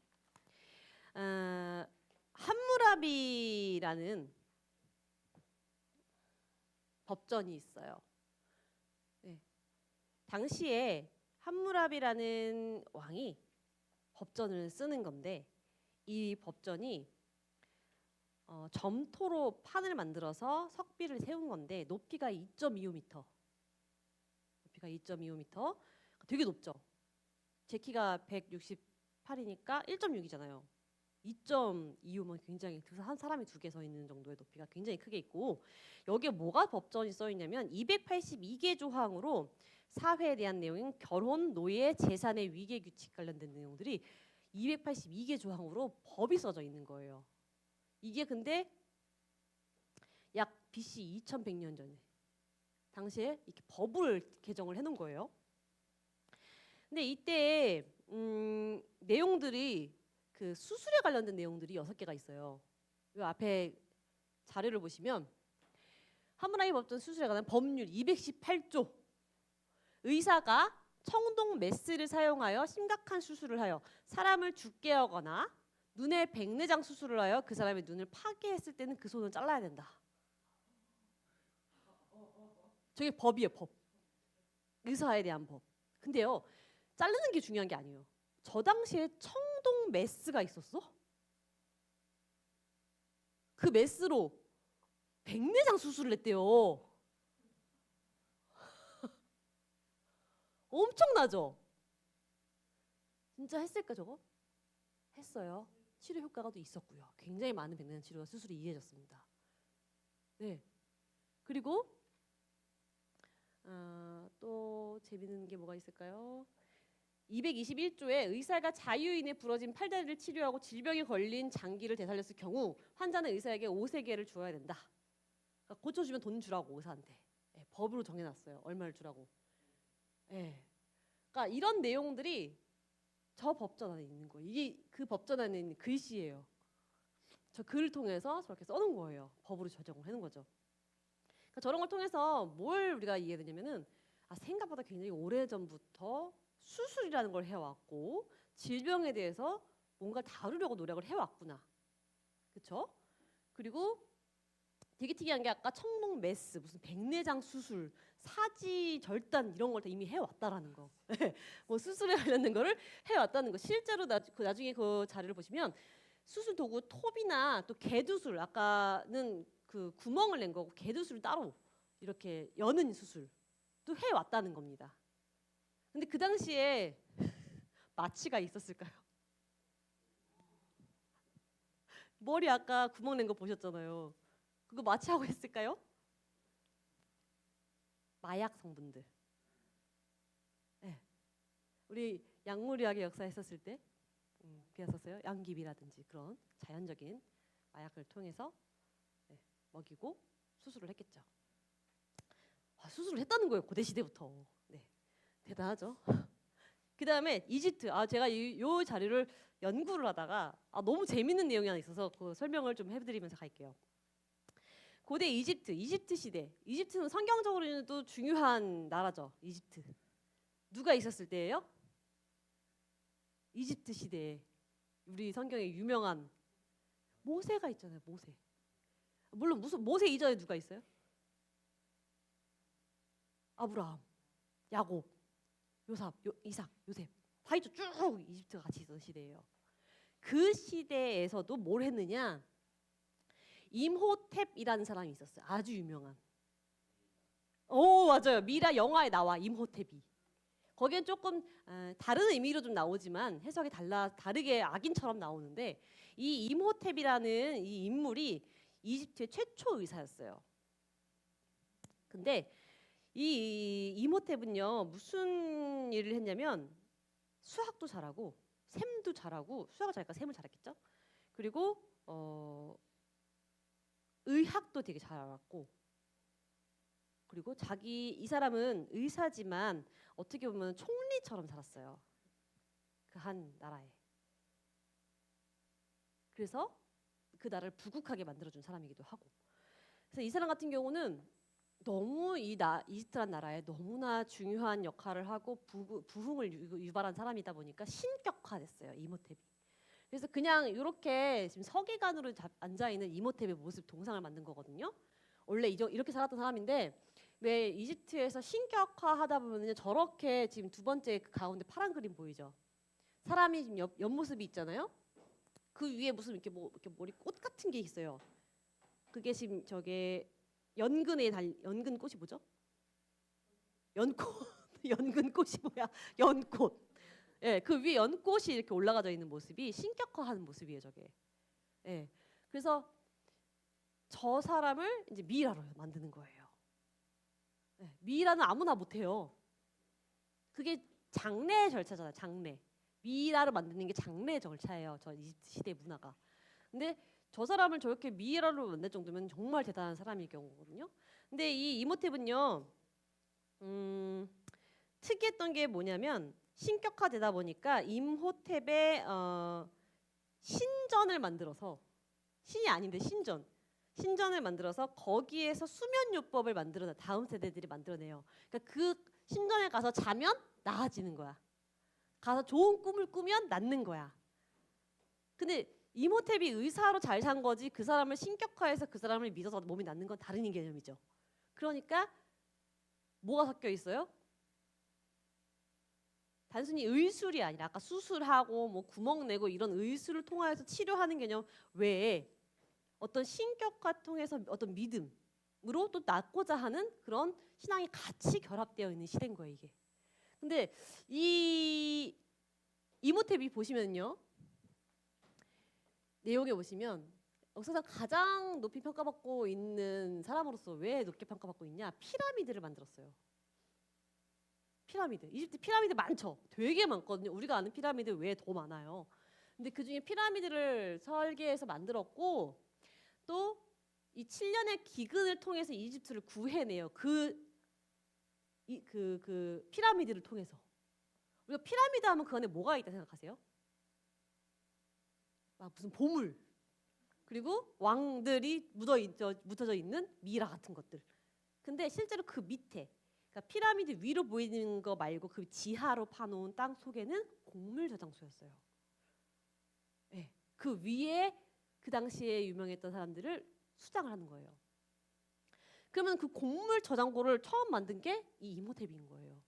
함무라비라는 법전이 있어요. 네. 당시에 함무라비라는 왕이 법전을 쓰는 건데 이 법전이 점토로 판을 만들어서 석비를 세운 건데 높이가 2.25m. 높이가 2.25m. 되게 높죠. 제 키가 168이니까 1.6이잖아요. 2.25면 굉장히 한 사람이 두 개 서 있는 정도의 높이가 굉장히 크게 있고 여기에 뭐가 법전이 써 있냐면 282개 조항으로 사회에 대한 내용인 결혼, 노예, 재산의 위계 규칙 관련된 내용들이 282개 조항으로 법이 써져 있는 거예요. 이게 근데 약 BC 2100년 전에 당시에 이렇게 법을 개정을 해놓은 거예요. 근데 이때 내용들이 그 수술에 관련된 내용들이 6개가 있어요. 이 앞에 자료를 보시면 함무라비 법전 수술에 관한 법률 218조 의사가 청동 메스를 사용하여 심각한 수술을 하여 사람을 죽게 하거나 눈의 백내장 수술을 하여 그 사람의 눈을 파괴했을 때는 그 손을 잘라야 된다. 저게 법이에요. 법. 의사에 대한 법. 근데요. 자르는 게 중요한 게 아니에요. 저 당시에 청동 메스가 있었어? 그 메스로 백내장 수술을 했대요. 엄청나죠? 진짜 했을까 저거? 했어요. 치료 효과가 또 있었고요. 굉장히 많은 백내장 치료가 수술이 이해졌습니다. 네. 그리고 또 재밌는 게 뭐가 있을까요? 221조에 의사가 자유인의 부러진 팔다리를 치료하고 질병에 걸린 장기를 되살렸을 경우 환자는 의사에게 5세계를 주어야 된다. 그러니까 고쳐주면 돈 주라고 의사한테. 네, 법으로 정해놨어요. 얼마를 주라고. 네. 그러니까 이런 내용들이 저 법전 안에 있는 거예요. 이게 그 법전 안에 있는 글씨예요. 저 글을 통해서 저렇게 써놓은 거예요. 법으로 제정을 해놓은 거죠. 그러니까 저런 걸 통해서 뭘 우리가 이해되냐면은 생각보다 굉장히 오래전부터 수술이라는 걸 해왔고 질병에 대해서 뭔가 다루려고 노력을 해왔구나. 그렇죠? 그리고 되게 특이한 게 아까 청록 메스, 무슨 백내장 수술, 사지 절단 이런 걸 다 이미 해왔다라는 거. 뭐 수술에 관련된 거를 해왔다는 거. 실제로 나중에 그 자료를 보시면 수술 도구 톱이나 또 개두술, 아까는 그 구멍을 낸 거고 개두술 따로 이렇게 여는 수술도 해왔다는 겁니다. 근데 그 당시에 마취가 있었을까요? 머리 아까 구멍 낸 거 보셨잖아요. 그거 마취하고 했을까요? 마약 성분들. 네. 우리 약물의학의 역사 했었을 때 배웠었어요. 양귀비라든지 그런 자연적인 마약을 통해서 먹이고 수술을 했겠죠. 수술을 했다는 거예요. 고대 시대부터. 네. 대단하죠. 그 다음에 이집트. 제가 이 자료를 연구를 하다가 너무 재밌는 내용이 하나 있어서 그 설명을 좀 해드리면서 갈게요. 고대 이집트 시대. 이집트는 성경적으로는 또 중요한 나라죠. 이집트. 누가 있었을 때예요? 이집트 시대에 우리 성경에 유명한 모세가 있잖아요. 모세. 물론 무슨 모세 이전에 누가 있어요? 아브라함, 야곱, 요삽, 이삭, 요셉 다 있죠. 쭉 이집트가 같이 있던 시대예요. 그 시대에서도 뭘 했느냐? 임호텝이라는 사람이 있었어요. 아주 유명한. 맞아요. 미라 영화에 나와 임호텝이. 거기엔 조금 다른 의미로 좀 나오지만 해석이 다르게 악인처럼 나오는데 이 임호텝이라는 이 인물이 이집트의 최초 의사였어요. 근데 이 임호텝은요 무슨 일을 했냐면 수학도 잘하고 셈도 잘하고 수학을 잘하니까 셈을 잘했겠죠. 그리고 의학도 되게 잘 알았고 그리고 이 사람은 의사지만 어떻게 보면 총리처럼 살았어요. 그 한 나라에. 그래서 그 나라를 부국하게 만들어준 사람이기도 하고. 그래서 이 사람 같은 경우는 너무 이집트란 나라에 너무나 중요한 역할을 하고 부흥을 유발한 사람이다 보니까 신격화됐어요. 이모텝이. 그래서 그냥 이렇게 지금 서기관으로 앉아 있는 이모텝의 모습 동상을 만든 거거든요. 원래 이렇게 살았던 사람인데 왜 이집트에서 신격화하다 보면 저렇게 지금 두 번째 그 가운데 파란 그림 보이죠? 사람이 지금 옆모습이 있잖아요. 그 위에 무슨 이렇게 머리 꽃 같은 게 있어요. 그게 지금 저게 연근 꽃이 뭐죠? 연꽃. 연근 꽃이 뭐야? 연꽃. 예, 그 위에 연꽃이 이렇게 올라가져 있는 모습이 신격화하는 모습이에요, 저게. 예. 그래서 저 사람을 이제 미이라로 만드는 거예요. 예, 미이라는 아무나 못 해요. 그게 장례 절차잖아요, 장례. 미이라를 만드는 게 장례 절차예요, 저 이집트 시대 문화가. 근데 저 사람을 저렇게 미이라로 만들 정도면 정말 대단한 사람일 경우거든요. 근데 이 이모텝은요, 특이했던 게 뭐냐면 신격화되다 보니까 임호텝의 신전을 만들어서 신이 아닌데 신전을 만들어서 거기에서 수면요법을 만들어 다음 세대들이 만들어내요. 그러니까 그 신전에 가서 자면 나아지는 거야. 가서 좋은 꿈을 꾸면 낫는 거야. 근데 이모텝이 의사로 잘 산 거지 그 사람을 신격화해서 그 사람을 믿어서 몸이 낫는 건 다른 개념이죠. 그러니까 뭐가 섞여 있어요? 단순히 의술이 아니라 아까 수술하고 뭐 구멍 내고 이런 의술을 통해서 치료하는 개념 외에 어떤 신격화 통해서 어떤 믿음으로 또 낫고자 하는 그런 신앙이 같이 결합되어 있는 시대인 거예요, 이게. 근데 이 이모텝이 보시면요. 내용에 보시면 역사상 가장 높이 평가받고 있는 사람으로서 왜 높게 평가받고 있냐? 피라미드를 만들었어요. 피라미드. 이집트 피라미드 많죠. 되게 많거든요. 우리가 아는 피라미드 외에 더 많아요. 근데 그중에 피라미드를 설계해서 만들었고 또 이 7년의 기근을 통해서 이집트를 구해내요. 그 피라미드를 통해서. 우리가 피라미드 하면 그 안에 뭐가 있다 생각하세요? 무슨 보물, 그리고 왕들이 묻어져 있는 미라 같은 것들. 근데 실제로 그 밑에, 그러니까 피라미드 위로 보이는 거 말고 그 지하로 파놓은 땅 속에는 곡물 저장소였어요. 네, 그 위에 그 당시에 유명했던 사람들을 수장을 하는 거예요. 그러면 그 곡물 저장고를 처음 만든 게 이 이모탭인 거예요.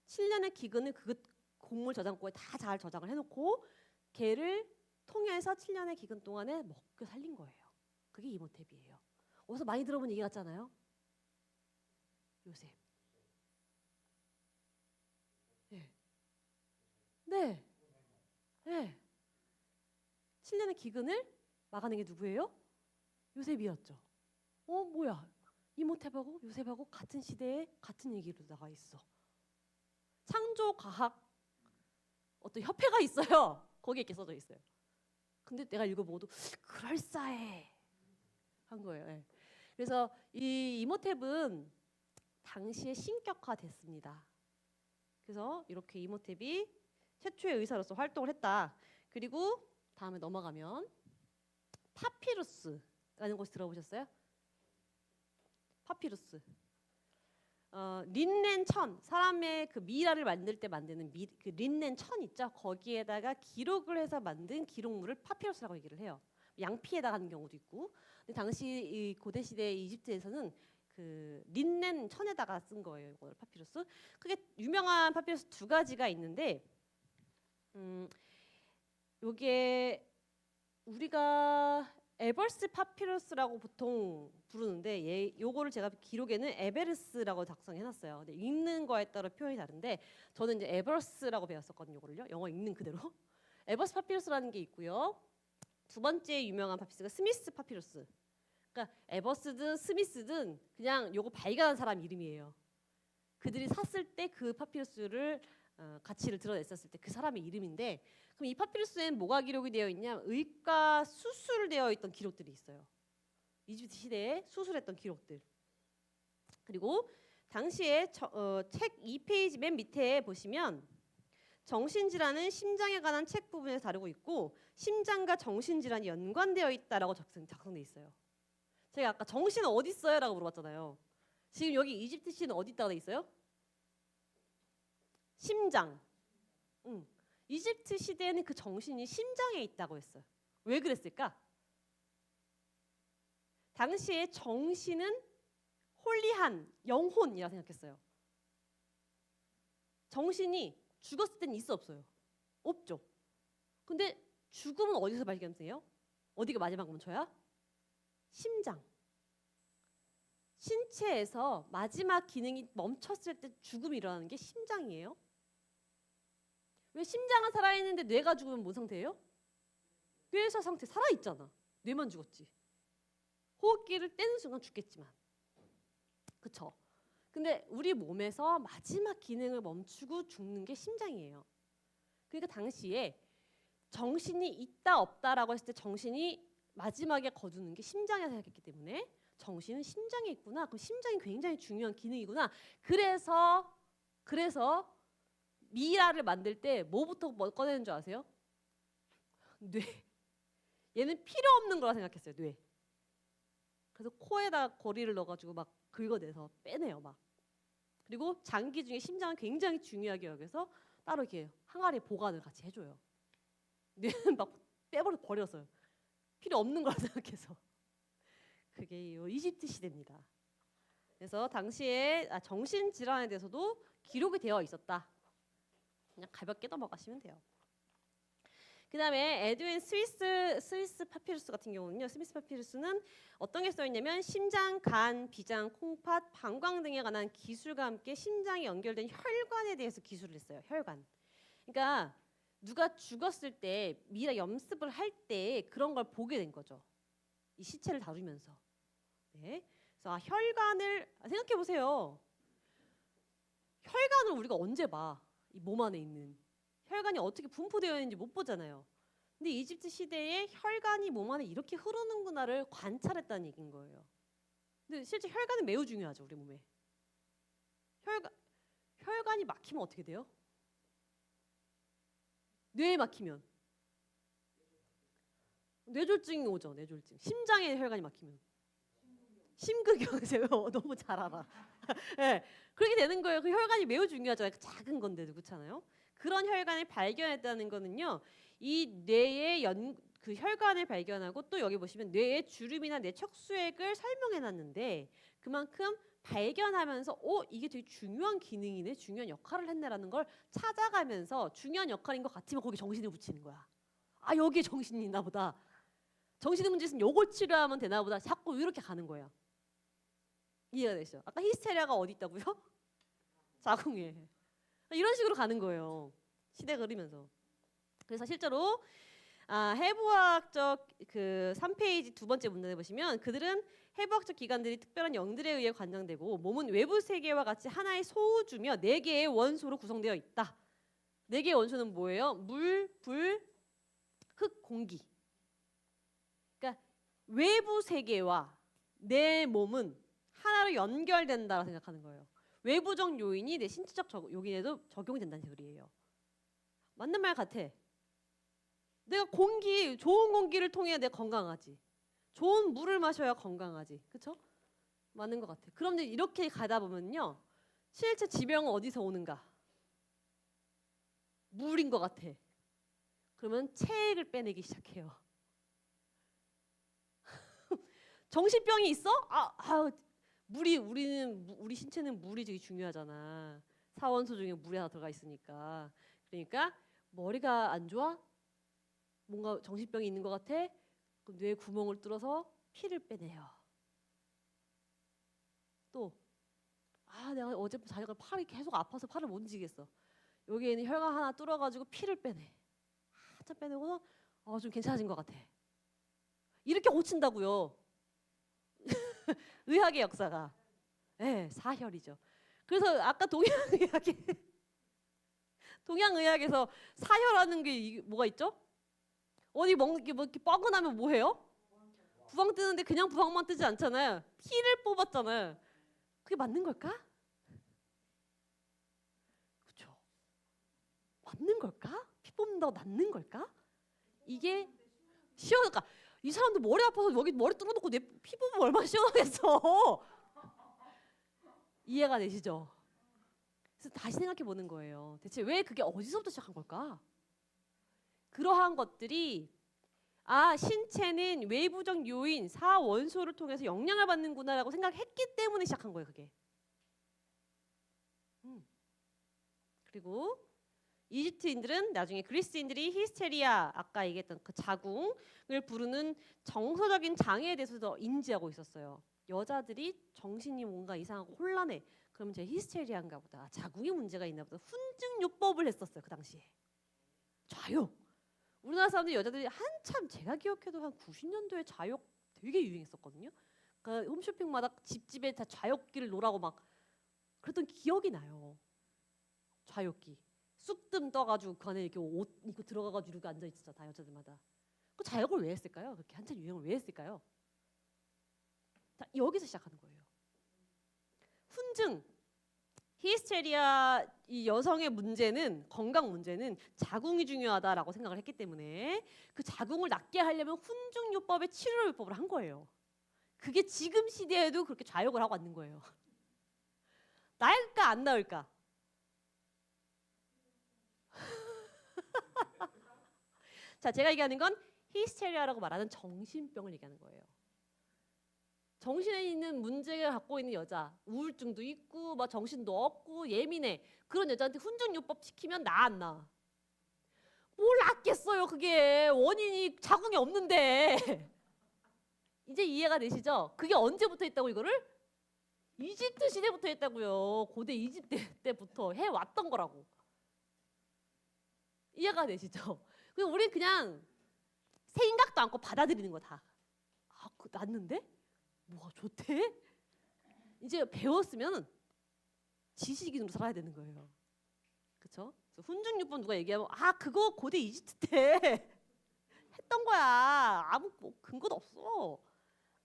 7년의 기근을 그 곡물 저장고에 다 잘 저장을 해놓고 걔를 통해서 7년의 기근 동안에 먹고 살린 거예요. 그게 이모탭이에요. 어디서 많이 들어본 얘기 같잖아요. 요셉. 네. 네. 네. 7년의 기근을 막아낸 게 누구예요? 요셉이었죠. 뭐야? 이모탭하고 요셉하고 같은 시대에 같은 얘기로 나와 있어. 창조과학 어떤 협회가 있어요. 거기에 이렇게 써져 있어요. 근데 내가 읽어보고도 그럴싸해 한 거예요. 네. 그래서 이 이모탭은 당시에 신격화됐습니다. 그래서 이렇게 이모탭이 최초의 의사로서 활동을 했다. 그리고 다음에 넘어가면 파피루스라는 곳 들어보셨어요? 파피루스. 린넨 천, 사람의 그 미라를 만들 때 만드는 그 린넨 천 있죠? 거기에다가 기록을 해서 만든 기록물을 파피루스라고 얘기를 해요. 양피에다가 하는 경우도 있고. 근데 당시 이 고대 시대 이집트에서는 그 린넨 천에다가 쓴 거예요. 이걸 파피루스. 그게 유명한 파피루스 두 가지가 있는데, 요게 우리가 에버스 파피루스라고 보통 부르는데 요거를 제가 기록에는 에베르스라고 작성해놨어요. 근데 읽는 거에 따라 표현이 다른데 저는 이제 에버스라고 배웠었거든요. 요거를요. 영어 읽는 그대로. 에버스 파피루스라는 게 있고요. 두 번째 유명한 파피루스가 스미스 파피루스. 그러니까 에버스든 스미스든 그냥 요거 발견한 사람 이름이에요. 그들이 샀을 때 그 파피루스를 가치를 드러냈었을 때 그 사람의 이름인데, 그럼 이 파피루스엔 뭐가 기록이 되어 있냐? 의과 수술되어 있던 기록들이 있어요. 이집트 시대에 수술했던 기록들. 그리고 당시에 책 2페이지 맨 밑에 보시면 정신질환은 심장에 관한 책 부분에서 다루고 있고 심장과 정신질환이 연관되어 있다라고 작성돼 있어요. 제가 아까 정신은 어디 있어요? 라고 물어봤잖아요. 지금 여기 이집트 시는 어디 있다고 돼 있어요? 심장. 이집트 시대에는 그 정신이 심장에 있다고 했어요. 왜 그랬을까? 당시에 정신은 홀리한 영혼이라 생각했어요. 정신이 죽었을 때는 있어 없어요? 없죠. 근데 죽음은 어디서 발견돼요? 어디가 마지막 멈춰야? 심장. 신체에서 마지막 기능이 멈췄을 때 죽음이 일어나는 게 심장이에요. 왜 심장은 살아있는데 뇌가 죽으면 뭔 상태예요? 뇌사 상태 살아있잖아. 뇌만 죽었지. 호흡기를 떼는 순간 죽겠지만. 그쵸? 근데 우리 몸에서 마지막 기능을 멈추고 죽는 게 심장이에요. 그러니까 당시에 정신이 있다 없다라고 했을 때 정신이 마지막에 거두는 게 심장이라 생각했기 때문에 정신은 심장에 있구나. 그럼 심장이 굉장히 중요한 기능이구나. 그래서 미라를 만들 때 뭐부터 꺼내는 줄 아세요? 뇌. 얘는 필요 없는 거라 생각했어요. 뇌. 그래서 코에다 거리를 넣어가지고 막 긁어내서 빼내요. 막. 그리고 장기 중에 심장은 굉장히 중요하게 여겨서 따로 이렇게 항아리 보관을 같이 해줘요. 뇌는 막 버렸어요. 필요 없는 거라 생각해서. 그게 이집트 시대입니다. 그래서 당시에 정신질환에 대해서도 기록이 되어 있었다. 그냥 가볍게 넘어가시면 돼요. 그 다음에 에드윈 스위스 파피루스 같은 경우는요. 스미스 파피루스는 어떤 게 써있냐면 심장, 간, 비장, 콩팥, 방광 등에 관한 기술과 함께 심장에 연결된 혈관에 대해서 기술을 했어요. 혈관. 그러니까 누가 죽었을 때 미라 염습을 할 때 그런 걸 보게 된 거죠. 이 시체를 다루면서. 네. 그래서 혈관을 생각해 보세요. 혈관을 우리가 언제 봐? 이 몸 안에 있는 혈관이 어떻게 분포되어 있는지 못 보잖아요. 근데 이집트 시대에 혈관이 몸 안에 이렇게 흐르는구나를 관찰했다는 얘기인 거예요. 근데 실제 혈관은 매우 중요하죠, 우리 몸에. 혈관이 막히면 어떻게 돼요? 뇌에 막히면 뇌졸중이 오죠. 뇌졸중. 심장에 혈관이 막히면 심근경색. 너무 잘 알아. 네, 그렇게 되는 거예요. 그 혈관이 매우 중요하잖아요. 그 작은 건데도 그렇잖아요. 그런 혈관을 발견했다는 거는요. 이 뇌의 그 혈관을 발견하고 또 여기 보시면 뇌의 주름이나 뇌 척수액을 설명해 놨는데 그만큼 발견하면서 이게 되게 중요한 기능이네, 중요한 역할을 했네라는 걸 찾아가면서 중요한 역할인 것 같으면 거기 정신을 붙이는 거야. 아, 여기에 정신이 있나 보다. 정신의 문제 있으면 요걸 치료하면 되나 보다. 자꾸 이렇게 가는 거예요. 이해가 되시죠? 아까 히스테리아가 어디 있다고요? 자궁에. 이런 식으로 가는 거예요. 시대가 흐르면서. 그래서 실제로 해부학적 그 3페이지 두 번째 문단에 보시면 그들은 해부학적 기관들이 특별한 영들에 의해 관장되고 몸은 외부 세계와 같이 하나의 소우주며 4개의 원소로 구성되어 있다. 4개의 원소는 뭐예요? 물, 불, 흙, 공기. 그러니까 외부 세계와 내 몸은 하나로 연결된다고 생각하는 거예요. 외부적 요인이 내 신체적 요인에도 적용이 된다는 소리예요. 맞는 말 같아. 내가 좋은 공기를 통해 내가 건강하지. 좋은 물을 마셔야 건강하지. 그렇죠? 맞는 것 같아. 그럼 이제 이렇게 가다 보면요. 실제 지병은 어디서 오는가? 물인 것 같아. 그러면 체액을 빼내기 시작해요. 정신병이 있어? 우리 신체는 물이 되게 중요하잖아. 사원소 중에 물이 하나 들어가 있으니까. 그러니까 머리가 안 좋아? 뭔가 정신병이 있는 것 같아? 그럼 뇌 구멍을 뚫어서 피를 빼내요. 또 내가 어젯밤 자다가 팔이 계속 아파서 팔을 못 움직이겠어. 여기에 있는 혈관 하나 뚫어가지고 피를 빼내. 한참 빼내고서 좀 괜찮아진 것 같아. 이렇게 고친다고요. 의학의 역사가. 네, 사혈이죠. 그래서 아까 동양의학에서 사혈하는 게 뭐가 있죠? 어디 이렇게 뻐근하면 뭐 해요? 부항 뜨는데 그냥 부항만 뜨지 않잖아요. 피를 뽑았잖아요. 그게 맞는 걸까? 그렇죠. 맞는 걸까? 피 뽑는다고 낫는 걸까? 이게 시원할까? 이 사람들 머리 아파서 여기 머리 뚫어놓고 내 피 뽑으면 얼마나 시원하겠어. 이해가 되시죠? 그래서 다시 생각해 보는 거예요. 대체 왜 그게 어디서부터 시작한 걸까? 그러한 것들이 신체는 외부적 요인, 사원소를 통해서 영향을 받는구나라고 생각했기 때문에 시작한 거예요, 그게. 그리고 이집트인들은 나중에 그리스인들이 히스테리아, 아까 얘기했던 그 자궁을 부르는 정서적인 장애에 대해서도 인지하고 있었어요. 여자들이 정신이 뭔가 이상하고 혼란해. 그러면 제 히스테리아인가 보다. 자궁에 문제가 있나 보다. 훈증요법을 했었어요, 그 당시에. 좌욕. 우리나라 사람들이 여자들이 한참 제가 기억해도 한 90년도에 좌욕 되게 유행했었거든요. 그러니까 홈쇼핑마다 집집에 다 좌욕기를 놓으라고 막 그랬던 기억이 나요. 좌욕기. 쑥뜸 떠가지고 그 안에 이렇게 옷 입고 들어가가지고 이렇게 앉아 있었죠, 다 여자들마다. 그 좌욕을 왜 했을까요? 그렇게 한참 유행을 왜 했을까요? 자, 여기서 시작하는 거예요. 훈증, 히스테리아, 이 여성의 문제는, 건강 문제는 자궁이 중요하다라고 생각을 했기 때문에 그 자궁을 낫게 하려면 훈증요법의 치료요법을 한 거예요. 그게 지금 시대에도 그렇게 좌욕을 하고 있는 거예요. 나을까 안 나을까? 자, 제가 얘기하는 건 히스테리아라고 말하는 정신병을 얘기하는 거예요. 정신에 있는 문제를 갖고 있는 여자, 우울증도 있고 막 정신도 없고 예민해. 그런 여자한테 훈증요법 시키면 나 안 나? 뭘 낫겠어요, 그게. 원인이 자궁이 없는데. 이제 이해가 되시죠? 그게 언제부터 있다고 이거를? 이집트 시대부터 했다고요. 고대 이집트 때부터 해왔던 거라고. 이해가 되시죠? 그리고 우리 그냥 생각도 않고 받아들이는 거 다. 그거 낫는데? 뭐가 좋대? 이제 배웠으면 지식인으로 살아야 되는 거예요. 그렇죠? 훈증요법 누가 얘기하면 그거 고대 이집트 때 했던 거야. 아무 근거도 없어.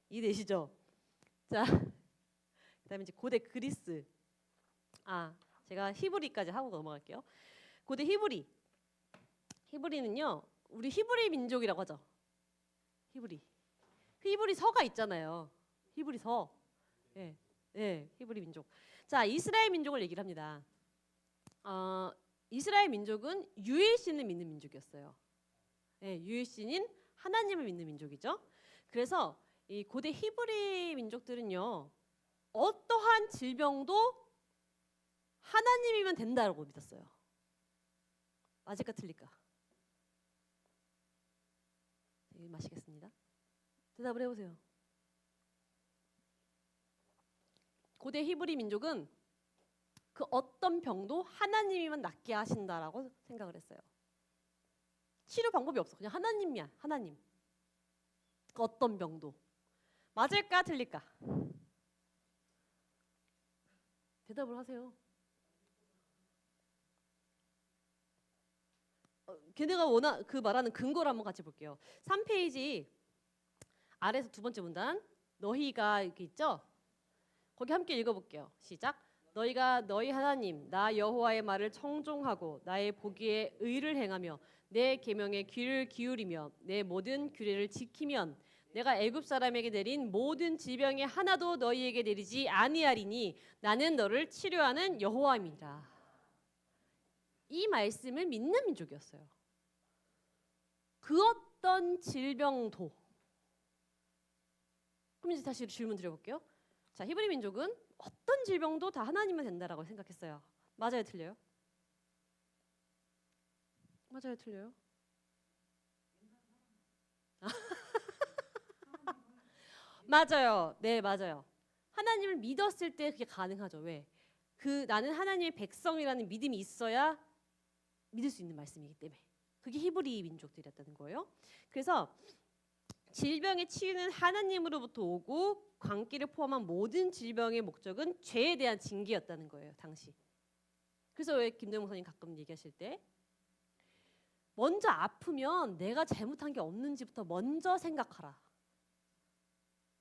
이해되시죠? 자, 그다음에 이제 고대 그리스. 제가 히브리까지 하고 넘어갈게요. 고대 히브리. 히브리는요, 우리 히브리 민족이라고 하죠. 히브리 서가 있잖아요. 히브리 서. 예, 예, 히브리 민족. 자, 이스라엘 민족을 얘기를 합니다. 이스라엘 민족은 유일신을 믿는 민족이었어요. 예, 유일신인 하나님을 믿는 민족이죠. 그래서 이 고대 히브리 민족들은요, 어떠한 질병도 하나님이면 된다라고 믿었어요. 맞을까 틀릴까? 마시겠습니다. 대답을 해보세요. 고대 히브리 민족은 그 어떤 병도 하나님이면 낫게 하신다라고 생각을 했어요. 치료 방법이 없어. 그냥 하나님이야. 하나님. 그 어떤 병도. 맞을까 틀릴까? 대답을 하세요. 걔네가 그 말하는 근거를 한번 같이 볼게요. 3페이지 아래에서 두 번째 문단. 너희가 이렇게 있죠? 거기 함께 읽어볼게요. 시작. 너희가 너희 하나님 나 여호와의 말을 청종하고 나의 보기에 의를 행하며 내 계명에 귀를 기울이며 내 모든 규례를 지키면 내가 애굽 사람에게 내린 모든 질병의 하나도 너희에게 내리지 아니하리니 나는 너를 치료하는 여호와입니다. 이 말씀을 믿는 민족이었어요. 그 어떤 질병도. 그럼 이제 다시 질문 드려볼게요. 자, 히브리 민족은 어떤 질병도 다 하나님은 된다라고 생각했어요. 맞아요, 틀려요? 맞아요, 틀려요? 맞아요. 네, 맞아요. 하나님을 믿었을 때 그게 가능하죠. 왜? 나는 하나님의 백성이라는 믿음이 있어야 믿을 수 있는 말씀이기 때문에. 그게 히브리 민족들이었다는 거예요. 그래서 질병의 치유는 하나님으로부터 오고 광기를 포함한 모든 질병의 목적은 죄에 대한 징계였다는 거예요. 당시. 그래서 왜 김대웅 목사님 가끔 얘기하실 때 먼저 아프면 내가 잘못한 게 없는지부터 먼저 생각하라.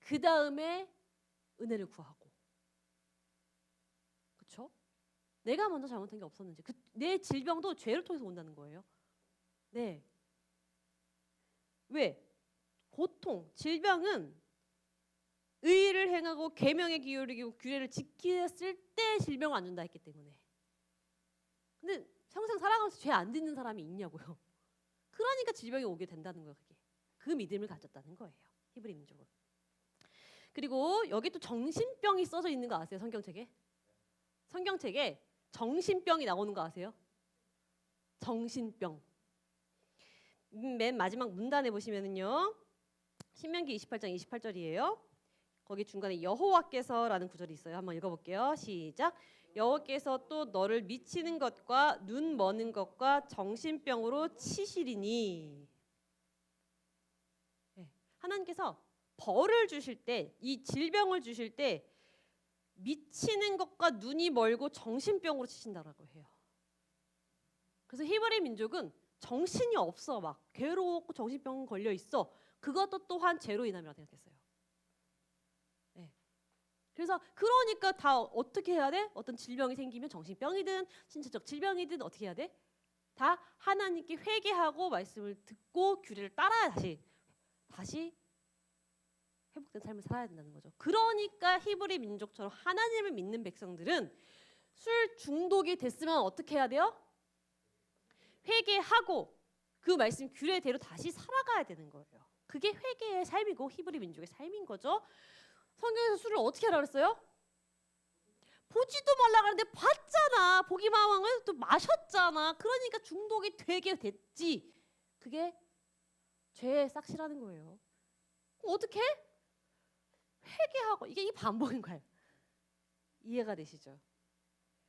그 다음에 은혜를 구하고. 그렇죠? 내가 먼저 잘못한 게 없었는지. 내 질병도 죄를 통해서 온다는 거예요. 네. 왜? 고통, 질병은 의를 행하고 계명에 기울이고 규례를 지켰을 때 질병을 안 준다 했기 때문에. 근데 평생 살아가면서 죄 안 짓는 사람이 있냐고요. 그러니까 질병이 오게 된다는 거예요. 그게. 그 믿음을 가졌다는 거예요. 히브리 민족은. 그리고 여기 또 정신병이 써져 있는 거 아세요? 성경책에? 성경책에 정신병이 나오는 거 아세요? 정신병. 맨 마지막 문단에 보시면은요. 신명기 28장 28절이에요. 거기 중간에 여호와께서라는 구절이 있어요. 한번 읽어볼게요. 시작. 여호와께서 또 너를 미치는 것과 눈 머는 것과 정신병으로 치시리니. 네. 하나님께서 벌을 주실 때, 이 질병을 주실 때 미치는 것과 눈이 멀고 정신병으로 치신다라고 해요. 그래서 히브리 민족은 정신이 없어. 막 괴로웠고 정신병 걸려 있어. 그것도 또한 죄로 인함이라고 생각했어요. 네. 그래서 그러니까 다 어떻게 해야 돼? 어떤 질병이 생기면 정신병이든 신체적 질병이든 어떻게 해야 돼? 다 하나님께 회개하고 말씀을 듣고 규례를 따라야 다시 회복된 삶을 살아야 된다는 거죠. 그러니까 히브리 민족처럼 하나님을 믿는 백성들은 술 중독이 됐으면 어떻게 해야 돼요? 회개하고 그 말씀 규례대로 다시 살아가야 되는 거예요. 그게 회개의 삶이고 히브리 민족의 삶인 거죠. 성경에서 술을 어떻게 하라 그랬어요? 보지도 말라 그랬는데 봤잖아. 보기만 하면 또 마셨잖아. 그러니까 중독이 되게 됐지. 그게 죄의 싹시라는 거예요. 어떻게? 회개하고. 이게 이 반복인 거예요. 이해가 되시죠?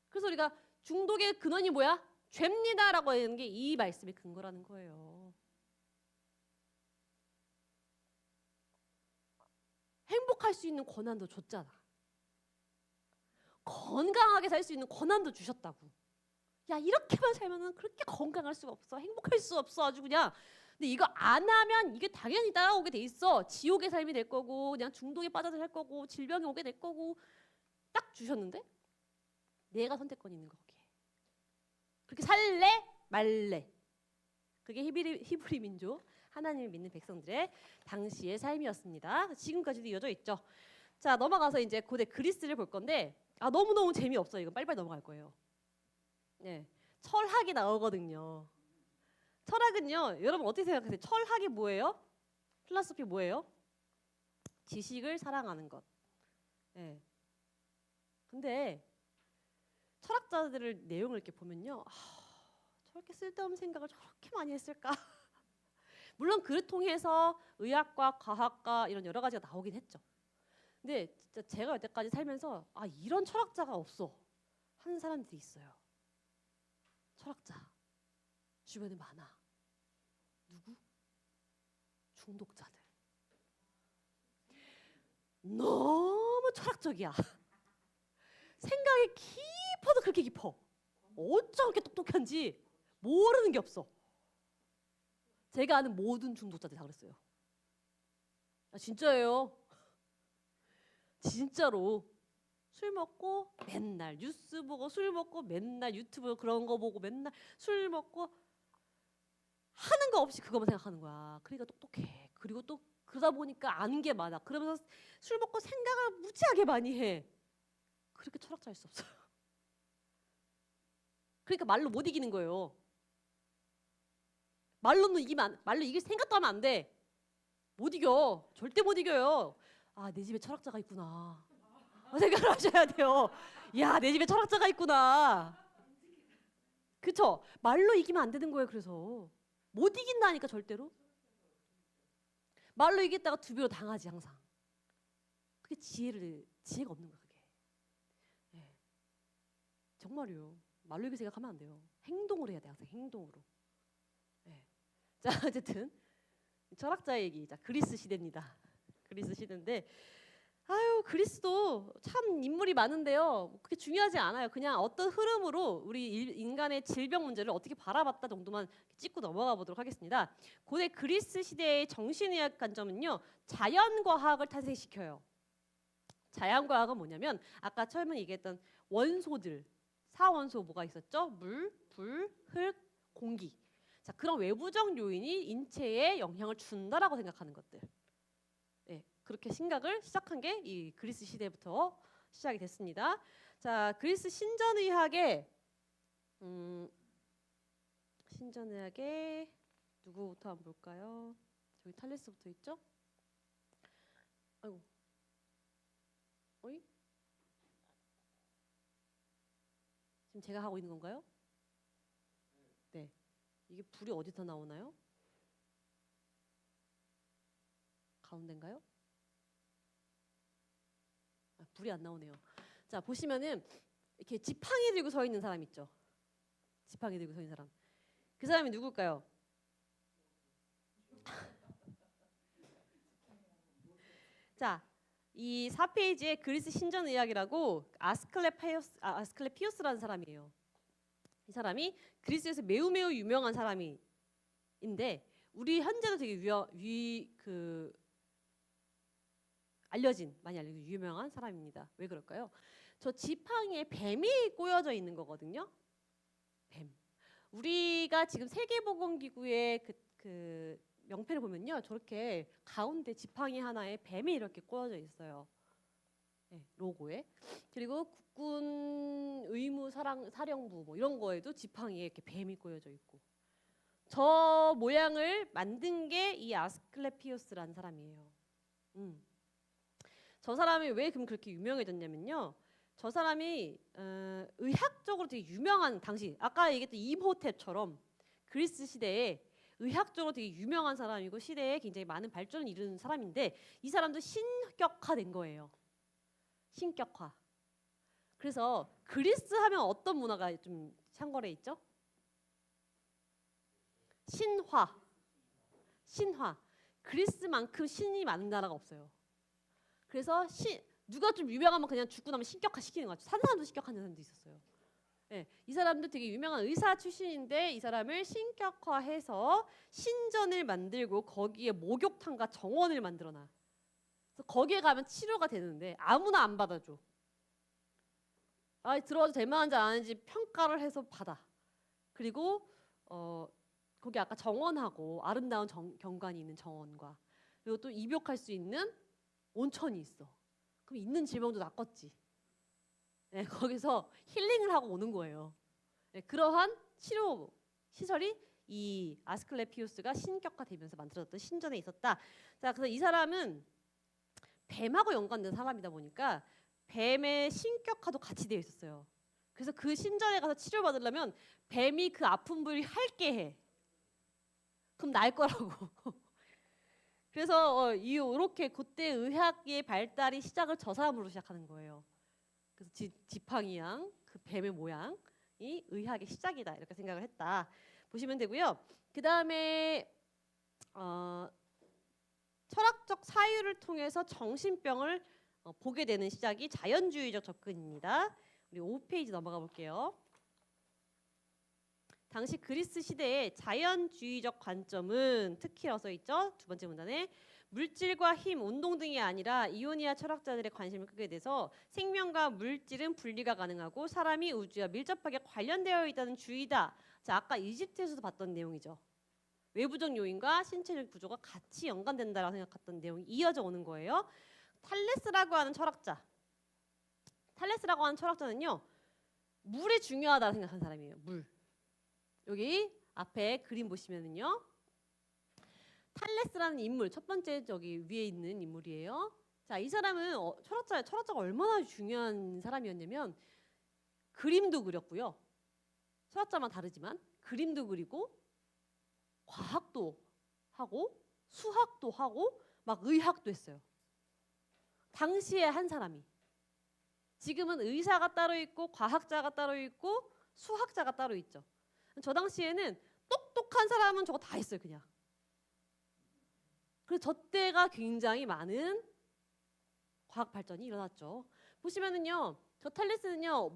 그래서 우리가 중독의 근원이 뭐야? 죄입니다라고 하는 게 이 말씀의 근거라는 거예요. 행복할 수 있는 권한도 줬잖아. 건강하게 살 수 있는 권한도 주셨다고. 야, 이렇게만 살면은 그렇게 건강할 수가 없어. 행복할 수 없어. 아주 그냥. 근데 이거 안 하면 이게 당연히 따라오게 돼 있어. 지옥의 삶이 될 거고 그냥 중독에 빠져서 살 거고 질병이 오게 될 거고 딱 주셨는데 내가 선택권이 있는 거 거기에. 그렇게 살래 말래. 그게 히브리 민족 하나님을 믿는 백성들의 당시의 삶이었습니다. 지금까지도 이어져 있죠. 자, 넘어가서 이제 고대 그리스를 볼 건데 너무너무 재미없어요. 이거 빨리빨리 넘어갈 거예요. 네, 철학이 나오거든요. 철학은요, 여러분 어떻게 생각하세요? 철학이 뭐예요? 필라소피 뭐예요? 지식을 사랑하는 것. 네. 근데 철학자들의 내용을 이렇게 보면요, 저렇게 쓸데없는 생각을 저렇게 많이 했을까? 물론 그를 통해서 의학과 과학과 이런 여러 가지가 나오긴 했죠. 근데 진짜 제가 여태까지 살면서 이런 철학자가 없어 하는 사람들이 있어요. 철학자 주변에 많아. 누구? 중독자들. 너무 철학적이야. 생각이 깊어도 그렇게 깊어. 어쩜 그렇게 똑똑한지 모르는 게 없어. 제가 아는 모든 중독자들 다 그랬어요. 진짜예요. 진짜로. 술 먹고 맨날 뉴스 보고, 술 먹고 맨날 유튜브 그런 거 보고, 맨날 술 먹고 하는 거 없이 그거만 생각하는 거야. 그러니까 똑똑해. 그리고 또 그러다 보니까 아는 게 많아. 그러면서 술 먹고 생각을 무지하게 많이 해. 그렇게 철학자일 수 없어요. 그러니까 말로 못 이기는 거예요. 말로 이길 생각도 하면 안 돼. 못 이겨. 절대 못 이겨요. 내 집에 철학자가 있구나. 생각을 하셔야 돼요. 야, 내 집에 철학자가 있구나. 그쵸? 말로 이기면 안 되는 거예요. 그래서 못 이긴다니까 절대로. 말로 이겼다가 두 배로 당하지 항상. 그게 지혜가 없는 거야. 그게. 네. 정말이요. 말로 이길 생각하면 안 돼요. 행동으로 해야 돼. 항상 행동으로. 네. 자, 어쨌든 철학자 얘기. 자, 그리스 시대입니다. 그리스 시대인데 그리스도 참 인물이 많은데요. 그게 중요하지 않아요. 그냥 어떤 흐름으로 우리 인간의 질병 문제를 어떻게 바라봤다 정도만 짚고 넘어가 보도록 하겠습니다. 고대 그리스 시대의 정신의학 관점은요, 자연과학을 탄생시켜요. 자연과학은 뭐냐면 아까 처음에 얘기했던 원소들, 사원소 뭐가 있었죠? 물, 불, 흙, 공기. 자, 그런 외부적 요인이 인체에 영향을 준다라고 생각하는 것들. 네, 그렇게 생각을 시작한 게 이 그리스 시대부터 시작이 됐습니다. 자, 그리스 신전의학의 누구부터 한번 볼까요? 저기 탈레스부터 있죠? 아이고, 어이? 지금 제가 하고 있는 건가요? 네. 이게 불이 어디서 나오나요? 가운데인가요? 불이 안 나오네요. 자, 보시면은 이렇게 지팡이 들고 서 있는 사람 있죠? 지팡이 들고 서 있는 사람. 그 사람이 누굴까요? 자, 이 4페이지에 그리스 신전 의학이라고 아스클레피우스라는 사람이에요. 이 사람이 그리스에서 매우 유명한 사람인데 우리 현재도 되게 많이 알려진 유명한 사람입니다. 왜 그럴까요? 저 지팡이에 뱀이 꼬여져 있는 거거든요. 뱀. 우리가 지금 세계보건기구의 그 명패를 보면요, 저렇게 가운데 지팡이 하나에 뱀이 이렇게 꼬여져 있어요. 네, 로고에. 그리고 국군 의무 사령부 뭐 이런 거에도 지팡이에 이렇게 뱀이 꼬여져 있고. 저 모양을 만든 게 이 아스클레피우스라는 사람이에요. 저 사람이 왜 그럼 그렇게 유명해졌냐면요. 저 사람이 의학적으로 되게 유명한 당시 아까 얘기했던 임호텝처럼 그리스 시대에 의학적으로 되게 유명한 사람이고 시대에 굉장히 많은 발전을 이루는 사람인데 이 사람도 신격화된 거예요. 신격화. 그래서 그리스 하면 어떤 문화가 좀 상거래 있죠? 신화. 그리스만큼 신이 많은 나라가 없어요. 그래서 누가 좀 유명하면 그냥 죽고 나면 신격화 시키는 것 같아요. 사는 사람도 신격화하는 사람도 있었어요. 네, 이 사람도 되게 유명한 의사 출신인데 이 사람을 신격화해서 신전을 만들고 거기에 목욕탕과 정원을 만들어놔. 그래서 거기에 가면 치료가 되는데 아무나 안 받아줘. 들어와도 될 만한지 안 하는지 평가를 해서 받아. 그리고 거기 아까 정원하고 아름다운 경관이 있는 정원과 그리고 또 입욕할 수 있는 온천이 있어. 그럼 있는 질병도 낫겠지. 네, 거기서 힐링을 하고 오는 거예요. 네, 그러한 치료 시설이 이 아스클레피우스가 신격화되면서 만들어졌던 신전에 있었다. 자, 그래서 이 사람은 뱀하고 연관된 사람이다 보니까 뱀의 신격화도 같이 되어 있었어요. 그래서 그 신전에 가서 치료받으려면 뱀이 그 아픈 부위를 핥게 해. 그럼 날 거라고. 그래서 이렇게 그때 의학의 발달이 시작을 저 사람으로 시작하는 거예요. 그래서 지팡이양 그 뱀의 모양이 의학의 시작이다 이렇게 생각을 했다. 보시면 되고요. 그 다음에 철학적 사유를 통해서 정신병을 보게 되는 시작이 자연주의적 접근입니다. 우리 5페이지 넘어가 볼게요. 당시 그리스 시대의 자연주의적 관점은 특히라고 써 있죠. 두 번째 문단에 물질과 힘, 운동 등이 아니라 이오니아 철학자들의 관심을 끄게 돼서 생명과 물질은 분리가 가능하고 사람이 우주와 밀접하게 관련되어 있다는 주의다. 자, 아까 이집트에서도 봤던 내용이죠. 외부적 요인과 신체적 구조가 같이 연관된다라고 생각했던 내용이 이어져 오는 거예요. 탈레스라고 하는 철학자는요. 물이 중요하다고 생각하는 사람이에요. 물. 여기 앞에 그림 보시면은요. 탈레스라는 인물, 첫 번째 저기 위에 있는 인물이에요. 자, 이 사람은 철학자가 얼마나 중요한 사람이었냐면 그림도 그렸고요. 철학자만 다르지만 그림도 그리고 과학도 하고 수학도 하고 막 의학도 했어요. 당시에 한 사람이. 지금은 의사가 따로 있고 과학자가 따로 있고 수학자가 따로 있죠. 저 당시에는 똑똑한 사람은 저거 다 했어요, 그냥. 그래서 저 때가 굉장히 많은 과학 발전이 일어났죠. 보시면은요, 저 탈레스는요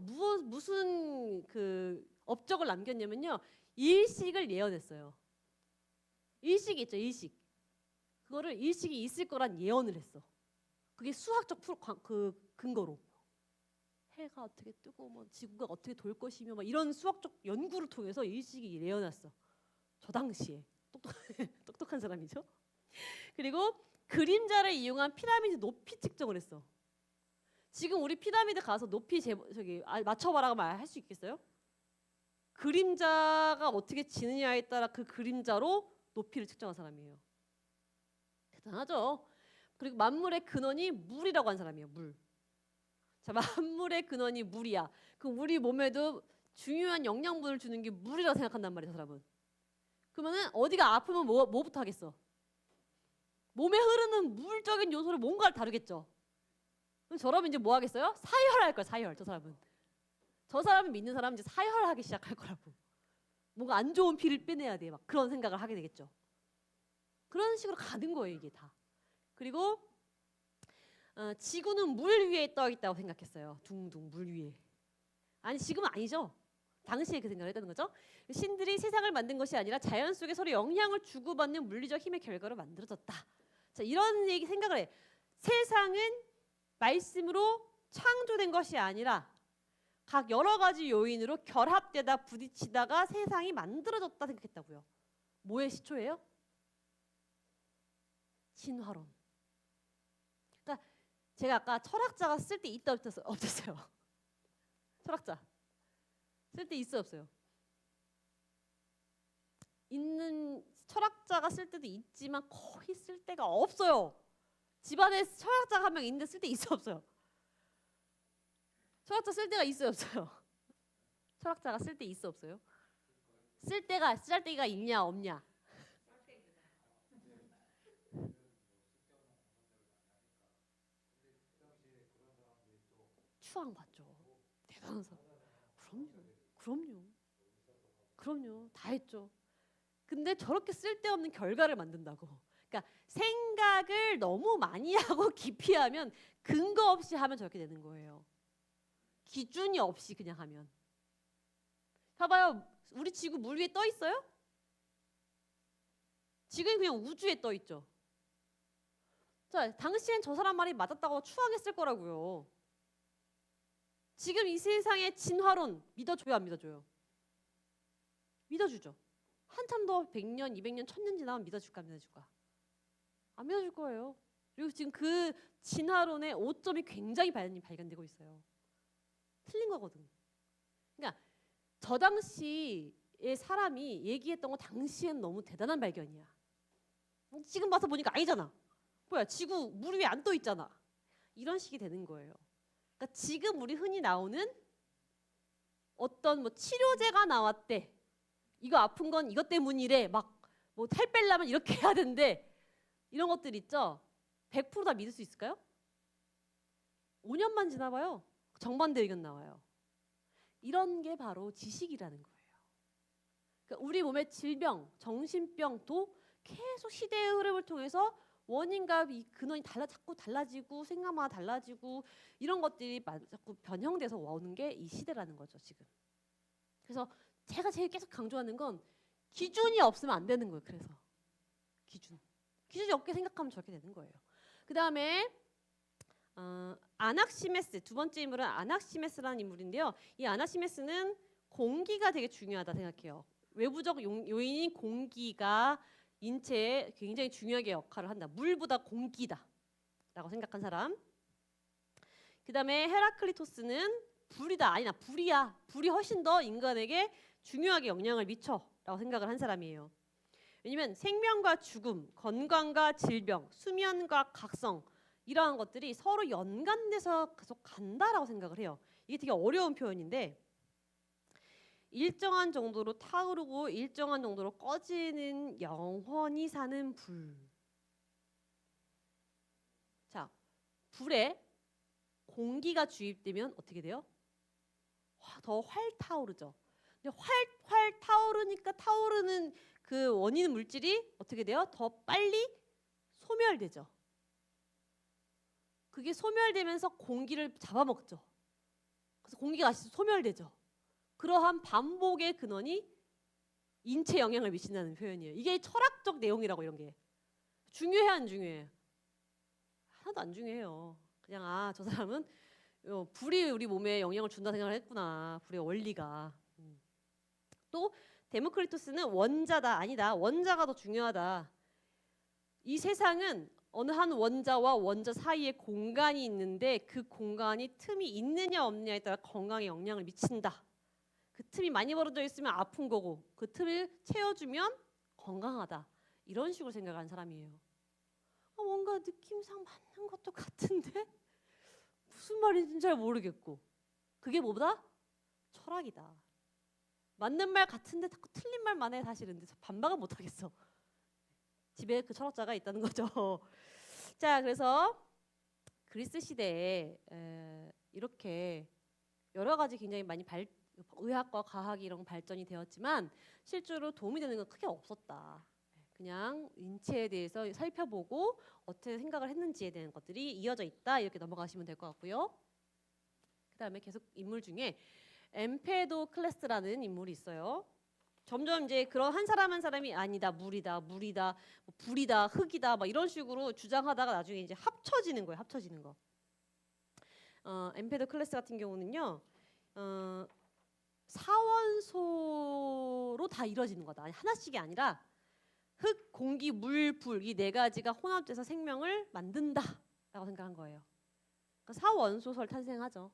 무슨 그 업적을 남겼냐면요, 일식을 예언했어요. 일식이 있죠, 일식. 그거를 일식이 있을 거란 예언을 했어. 그게 수학적 그 근거로. 해가 어떻게 뜨고 뭐 지구가 어떻게 돌 것이며 막 이런 수학적 연구를 통해서 일식이 예언했어. 저 당시에 똑똑한 사람이죠. 그리고 그림자를 이용한 피라미드 높이 측정을 했어. 지금 우리 피라미드 가서 높이 맞춰봐라 말 수 있겠어요? 그림자가 어떻게 지느냐에 따라 그 그림자로 높이를 측정한 사람이에요. 대단하죠. 그리고 만물의 근원이 물이라고 한 사람이에요. 물. 자, 만물의 근원이 물이야. 그럼 우리 몸에도 중요한 영양분을 주는 게 물이라고 생각한단 말이야, 저 사람은. 그러면은 어디가 아프면 뭐부터 하겠어? 몸에 흐르는 물적인 요소를 뭔가를 다루겠죠. 그럼 저러면 이제 뭐 하겠어요? 사혈할 거야, 사혈. 저 사람은. 저 사람을 믿는 사람은 이제 사혈하기 시작할 거라고. 뭔가 안 좋은 피를 빼내야 돼. 막 그런 생각을 하게 되겠죠. 그런 식으로 가는 거예요, 이게 다. 그리고 지구는 물 위에 떠 있다고 생각했어요. 둥둥 물 위에. 아니, 지금은 아니죠. 당시에 그 생각을 했다는 거죠. 신들이 세상을 만든 것이 아니라 자연 속에 서로 영향을 주고받는 물리적 힘의 결과로 만들어졌다. 자, 이런 얘기 생각을 해. 세상은 말씀으로 창조된 것이 아니라 각 여러 가지 요인으로 결합되다 부딪히다가 세상이 만들어졌다 생각했다고요. 뭐의 시초예요? 진화론. 그러니까 제가 아까 철학자가 쓸 때 있다 없었어요. 철학자 쓸 때 있어 없어요? 있는 철학자가 쓸 때도 있지만 거의 쓸 때가 없어요. 집안에 철학자가 한 명 있는데 쓸 때 있어 없어요? 철학자 쓸 때가 있어요 없어요? 철학자가 쓸 때 있어 없어요? 쓸 때가 있냐 없냐? 추앙받죠. 대단한 사람. 그럼요. 다 했죠. 근데 저렇게 쓸데없는 결과를 만든다고. 그러니까 생각을 너무 많이 하고 깊이 하면 근거 없이 하면 저렇게 되는 거예요. 기준이 없이 그냥 하면. 봐봐요. 우리 지구 물 위에 떠 있어요? 지금 그냥 우주에 떠 있죠. 자, 당시엔 저 사람 말이 맞았다고 추앙했을 거라고요. 지금 이 세상의 진화론 믿어줘요, 안 믿어줘요? 믿어주죠. 한참 더 100년, 200년, 1000년 지나면 믿어줄까 안 믿어줄까? 안 믿어줄 거예요. 그리고 지금 그 진화론의 오점이 굉장히 발견되고 있어요. 틀린 거거든. 그러니까 저 당시의 사람이 얘기했던 거 당시엔 너무 대단한 발견이야. 지금 와서 보니까 아니잖아. 뭐야, 지구 물 위에 안 떠 있잖아. 이런 식이 되는 거예요. 그러니까 지금 우리 흔히 나오는 어떤 뭐 치료제가 나왔대. 이거 아픈 건 이것 때문이래. 막 뭐 살 빼려면 이렇게 해야 된대. 이런 것들 있죠. 100%다 믿을 수 있을까요? 5년만 지나봐요. 정반대 의견 나와요. 이런 게 바로 지식이라는 거예요. 그러니까 우리 몸의 질병, 정신병도 계속 시대의 흐름을 통해서 원인과 이 근원이 자꾸 달라지고 생각마다 달라지고 이런 것들이 자꾸 변형돼서 오는 게 이 시대라는 거죠, 지금. 그래서 제가 제일 계속 강조하는 건 기준이 없으면 안 되는 거예요. 그래서 기준이 없게 생각하면 저렇게 되는 거예요. 그 다음에 아낙시메스, 두 번째 인물은 아낙시메스라는 인물인데요. 이 아낙시메스는 공기가 되게 중요하다 생각해요. 외부적 요인인 공기가 인체에 굉장히 중요하게 역할을 한다. 물보다 공기다 라고 생각한 사람. 그 다음에 헤라클리토스는 불이다. 아니다, 불이야. 불이 훨씬 더 인간에게 중요하게 영향을 미쳐 라고 생각을 한 사람이에요. 왜냐면 생명과 죽음, 건강과 질병, 수면과 각성 이러한 것들이 서로 연관돼서 계속 간다라고 생각을 해요. 이게 되게 어려운 표현인데 일정한 정도로 타오르고 일정한 정도로 꺼지는 영원히 사는 불. 자, 불에 공기가 주입되면 어떻게 돼요? 더 활 타오르죠. 근데 활 타오르니까 타오르는 그 원인 물질이 어떻게 돼요? 더 빨리 소멸되죠. 그게 소멸되면서 공기를 잡아먹죠. 그래서 공기가 다시 소멸되죠. 그러한 반복의 근원이 인체에 영향을 미친다는 표현이에요. 이게 철학적 내용이라고. 이런 게 중요해 안 중요해? 하나도 안 중요해요. 그냥 저 사람은 불이 우리 몸에 영향을 준다 생각을 했구나. 불의 원리가. 또 데모크리토스는 원자다. 아니다. 원자가 더 중요하다. 이 세상은 어느 한 원자와 원자 사이에 공간이 있는데 그 공간이 틈이 있느냐 없느냐에 따라 건강에 영향을 미친다. 그 틈이 많이 벌어져 있으면 아픈 거고 그 틈을 채워주면 건강하다. 이런 식으로 생각하는 사람이에요. 뭔가 느낌상 맞는 것도 같은데 무슨 말인지 잘 모르겠고. 그게 뭐보다? 철학이다. 맞는 말 같은데 자꾸 틀린 말만 해 사실은. 반박은 못하겠어. 집에 그 철학자가 있다는 거죠. 자, 그래서 그리스 시대에 이렇게 여러 가지 굉장히 많이 의학과 과학이 이런 발전이 되었지만 실제로 도움이 되는 건 크게 없었다. 그냥 인체에 대해서 살펴보고 어떻게 생각을 했는지에 대한 것들이 이어져 있다. 이렇게 넘어가시면 될 것 같고요. 그 다음에 계속 인물 중에 엠페도클레스라는 인물이 있어요. 점점 이제 그런 한 사람 한 사람이 아니다, 물이다, 뭐 불이다, 흙이다, 막 이런 식으로 주장하다가 나중에 이제 합쳐지는 거예요. 합쳐지는 거. 엠페도클레스 같은 경우는요, 사원소로 다 이루어지는 거다. 하나씩이 아니라 흙, 공기, 물, 불 이 네 가지가 혼합돼서 생명을 만든다라고 생각한 거예요. 그러니까 사원소설 탄생하죠.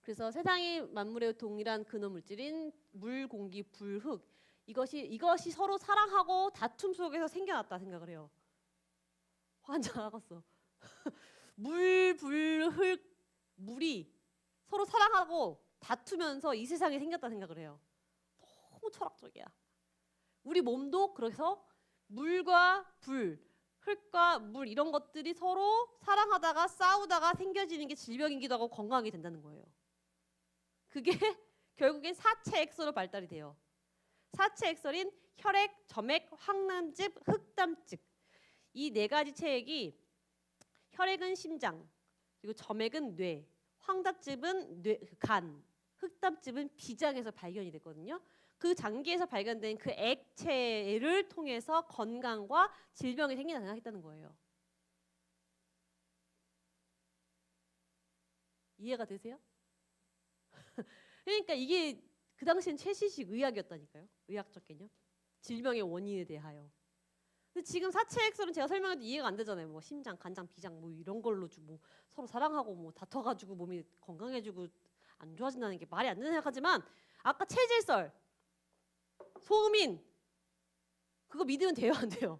그래서 세상의 만물의 동일한 근원 물질인 물, 공기, 불, 흙 이것이 서로 사랑하고 다툼 속에서 생겨났다 생각을 해요. 환장하겠어. 물, 불, 흙, 물이 서로 사랑하고 다투면서 이 세상이 생겼다 생각을 해요. 너무 철학적이야. 우리 몸도 그래서 물과 불, 흙과 물 이런 것들이 서로 사랑하다가 싸우다가 생겨지는 게 질병이기도 하고 건강하게 된다는 거예요. 그게 결국엔 사체 액소로 발달이 돼요. 사체 액설인 혈액, 점액, 황남즙, 흑담즙 이 네 가지 체액이 혈액은 심장, 그리고 점액은 뇌, 황담즙은 간, 흑담즙은 비장에서 발견이 됐거든요. 그 장기에서 발견된 그 액체를 통해서 건강과 질병이 생긴다 생각했다는 거예요. 이해가 되세요? 그러니까 이게 그 당시엔 최신식 의학이었다니까요. 의학적 개념. 질병의 원인에 대하여. 근데 지금 사체엑설은 제가 설명해도 이해가 안 되잖아요. 뭐 심장, 간장, 비장 뭐 이런 걸로 뭐 서로 사랑하고 뭐 다퉈가지고 몸이 건강해지고 안 좋아진다는 게 말이 안 되는 생각하지만 아까 체질설, 소음인 그거 믿으면 돼요, 안 돼요?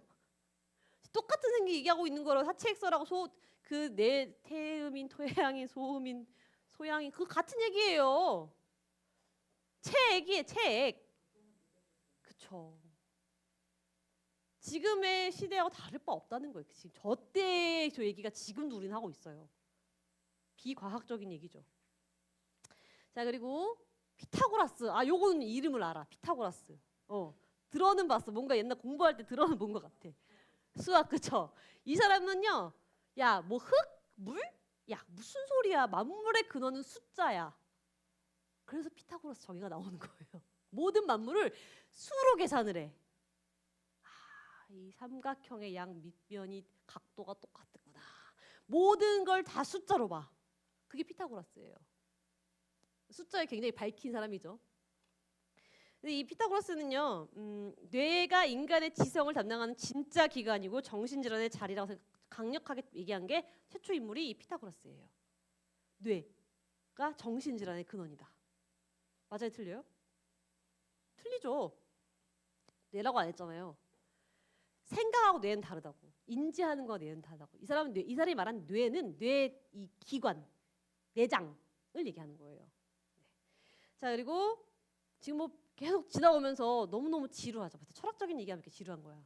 똑같은 생기 얘기하고 있는 거로 사체엑설하고 그내 태음인, 토해양인, 소음인, 소양인 그거 같은 얘기예요. 체액이에요, 체액. 그쵸. 지금의 시대하고 다를 바 없다는 거예요. 지금 저때 저 얘기가 지금도 우리는 하고 있어요. 비과학적인 얘기죠. 자, 그리고 피타고라스. 요거는 이름을 알아. 피타고라스. 들어는 봤어. 뭔가 옛날 공부할 때 들어는 본 것 같아. 수학 그쵸? 이 사람은요. 야, 뭐 흙? 물? 야, 무슨 소리야. 만물의 근원은 숫자야. 그래서 피타고라스 정의가 나오는 거예요. 모든 만물을 수로 계산을 해. 이 삼각형의 양 밑면이 각도가 똑같구나. 모든 걸 다 숫자로 봐. 그게 피타고라스예요. 숫자에 굉장히 밝힌 사람이죠. 근데 이 피타고라스는요, 뇌가 인간의 지성을 담당하는 진짜 기관이고 정신질환의 자리라고 강력하게 얘기한 게 최초 인물이 이 피타고라스예요. 뇌가 정신질환의 근원이다. 맞아요, 틀려요? 틀리죠. 뇌라고 안 했잖아요. 생각하고 뇌는 다르다고. 인지하는 거와 뇌는 다르다고. 이 사람이 말한 뇌는 뇌 이 기관, 내장을 얘기하는 거예요. 네. 자, 그리고 지금 뭐 계속 지나오면서 너무너무 지루하죠. 철학적인 얘기하면 이렇게 지루한 거야.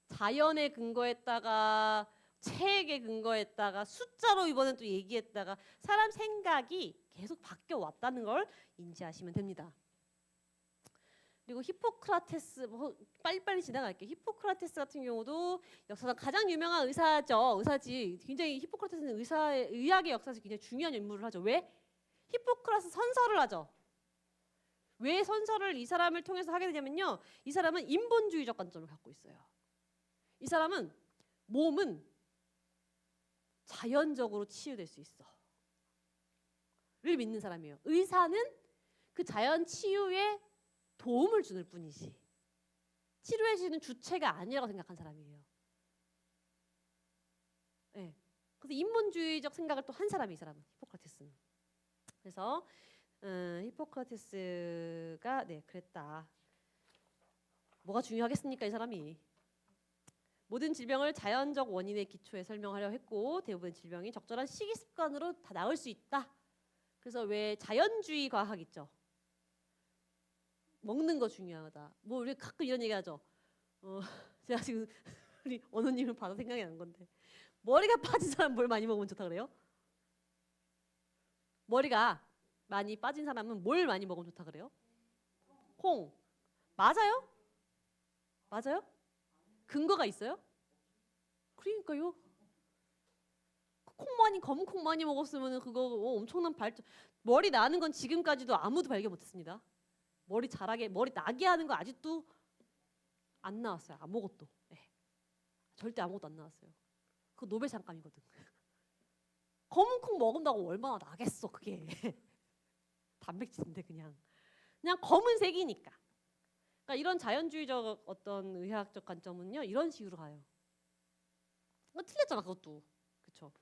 자연에 근거했다가 체액에 근거했다가 숫자로 이번엔 또 얘기했다가 사람 생각이 계속 바뀌어 왔다는 걸 인지하시면 됩니다. 그리고 히포크라테스, 빨리빨리 지나갈게요. 히포크라테스 같은 경우도 역사상 가장 유명한 의사지. 굉장히 히포크라테스는 의학의 역사에서 굉장히 중요한 임무를 하죠. 왜? 히포크라테스 선서를 하죠. 왜 선서를 이 사람을 통해서 하게 되냐면요. 이 사람은 인본주의적 관점을 갖고 있어요. 이 사람은 몸은 자연적으로 치유될 수 있어. 를 믿는 사람이에요. 의사는 그 자연 치유에 도움을 주는 뿐이지 치료해 주는 주체가 아니라고 생각한 사람이에요. 네. 그래서 인본주의적 생각을 또 한 사람이 이 사람은 히포크라테스는. 그래서 히포크라테스가 그랬다. 뭐가 중요하겠습니까 이 사람이. 모든 질병을 자연적 원인의 기초에 설명하려 했고 대부분의 질병이 적절한 식이 습관으로 다 나을 수 있다. 그래서 왜 자연주의 과학 있죠. 먹는 거 중요하다. 뭐 우리 가끔 이런 얘기하죠. 제가 지금 우리 원호님을 봐서 생각이 난 건데 머리가 빠진 사람 뭘 많이 먹으면 좋다 그래요? 머리가 많이 빠진 사람은 뭘 많이 먹으면 좋다 그래요? 콩. 맞아요? 맞아요? 근거가 있어요? 그러니까요. 검은 콩 많이 먹었으면 그거 엄청난 발전. 머리 나는 건 지금까지도 아무도 발견 못했습니다. 머리 나게 하는 거 아직도 안 나왔어요. 아무것도. 네. 절대 아무것도 안 나왔어요. 그거 노벨 상감이거든. 검은 콩 먹는다고 얼마나 나겠어 그게. 단백질인데 그냥 검은색이니까. 그러니까 이런 자연주의적 어떤 의학적 관점은요 이런 식으로 가요. 틀렸잖아 그것도. 그렇죠.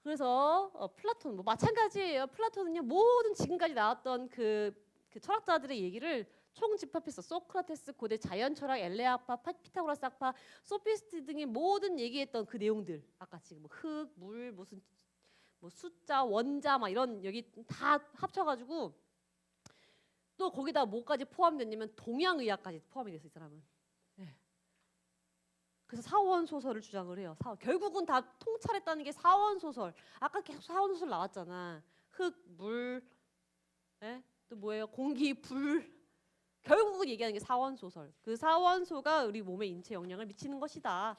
그래서 플라톤 마찬가지예요. 플라톤은요 모든 지금까지 나왔던 그 철학자들의 얘기를 총집합해서 소크라테스, 고대 자연철학, 엘레아파, 피타고라스 학파, 소피스트 등의 모든 얘기했던 그 내용들 아까 지금 흙, 물, 무슨 숫자, 원자 이런 여기 다 합쳐가지고 또 거기다 뭐까지 포함됐냐면 동양의학까지 포함이 됐어요 이 사람은. 네. 그래서 사원 소설을 주장을 해요. 결국은 다 통찰했다는 게 사원 소설. 아까 계속 사원 소설 나왔잖아. 흙, 물, 네? 또 뭐예요? 공기, 불. 결국은 얘기하는 게 사원소설. 그 사원소가 우리 몸에 인체 영향을 미치는 것이다.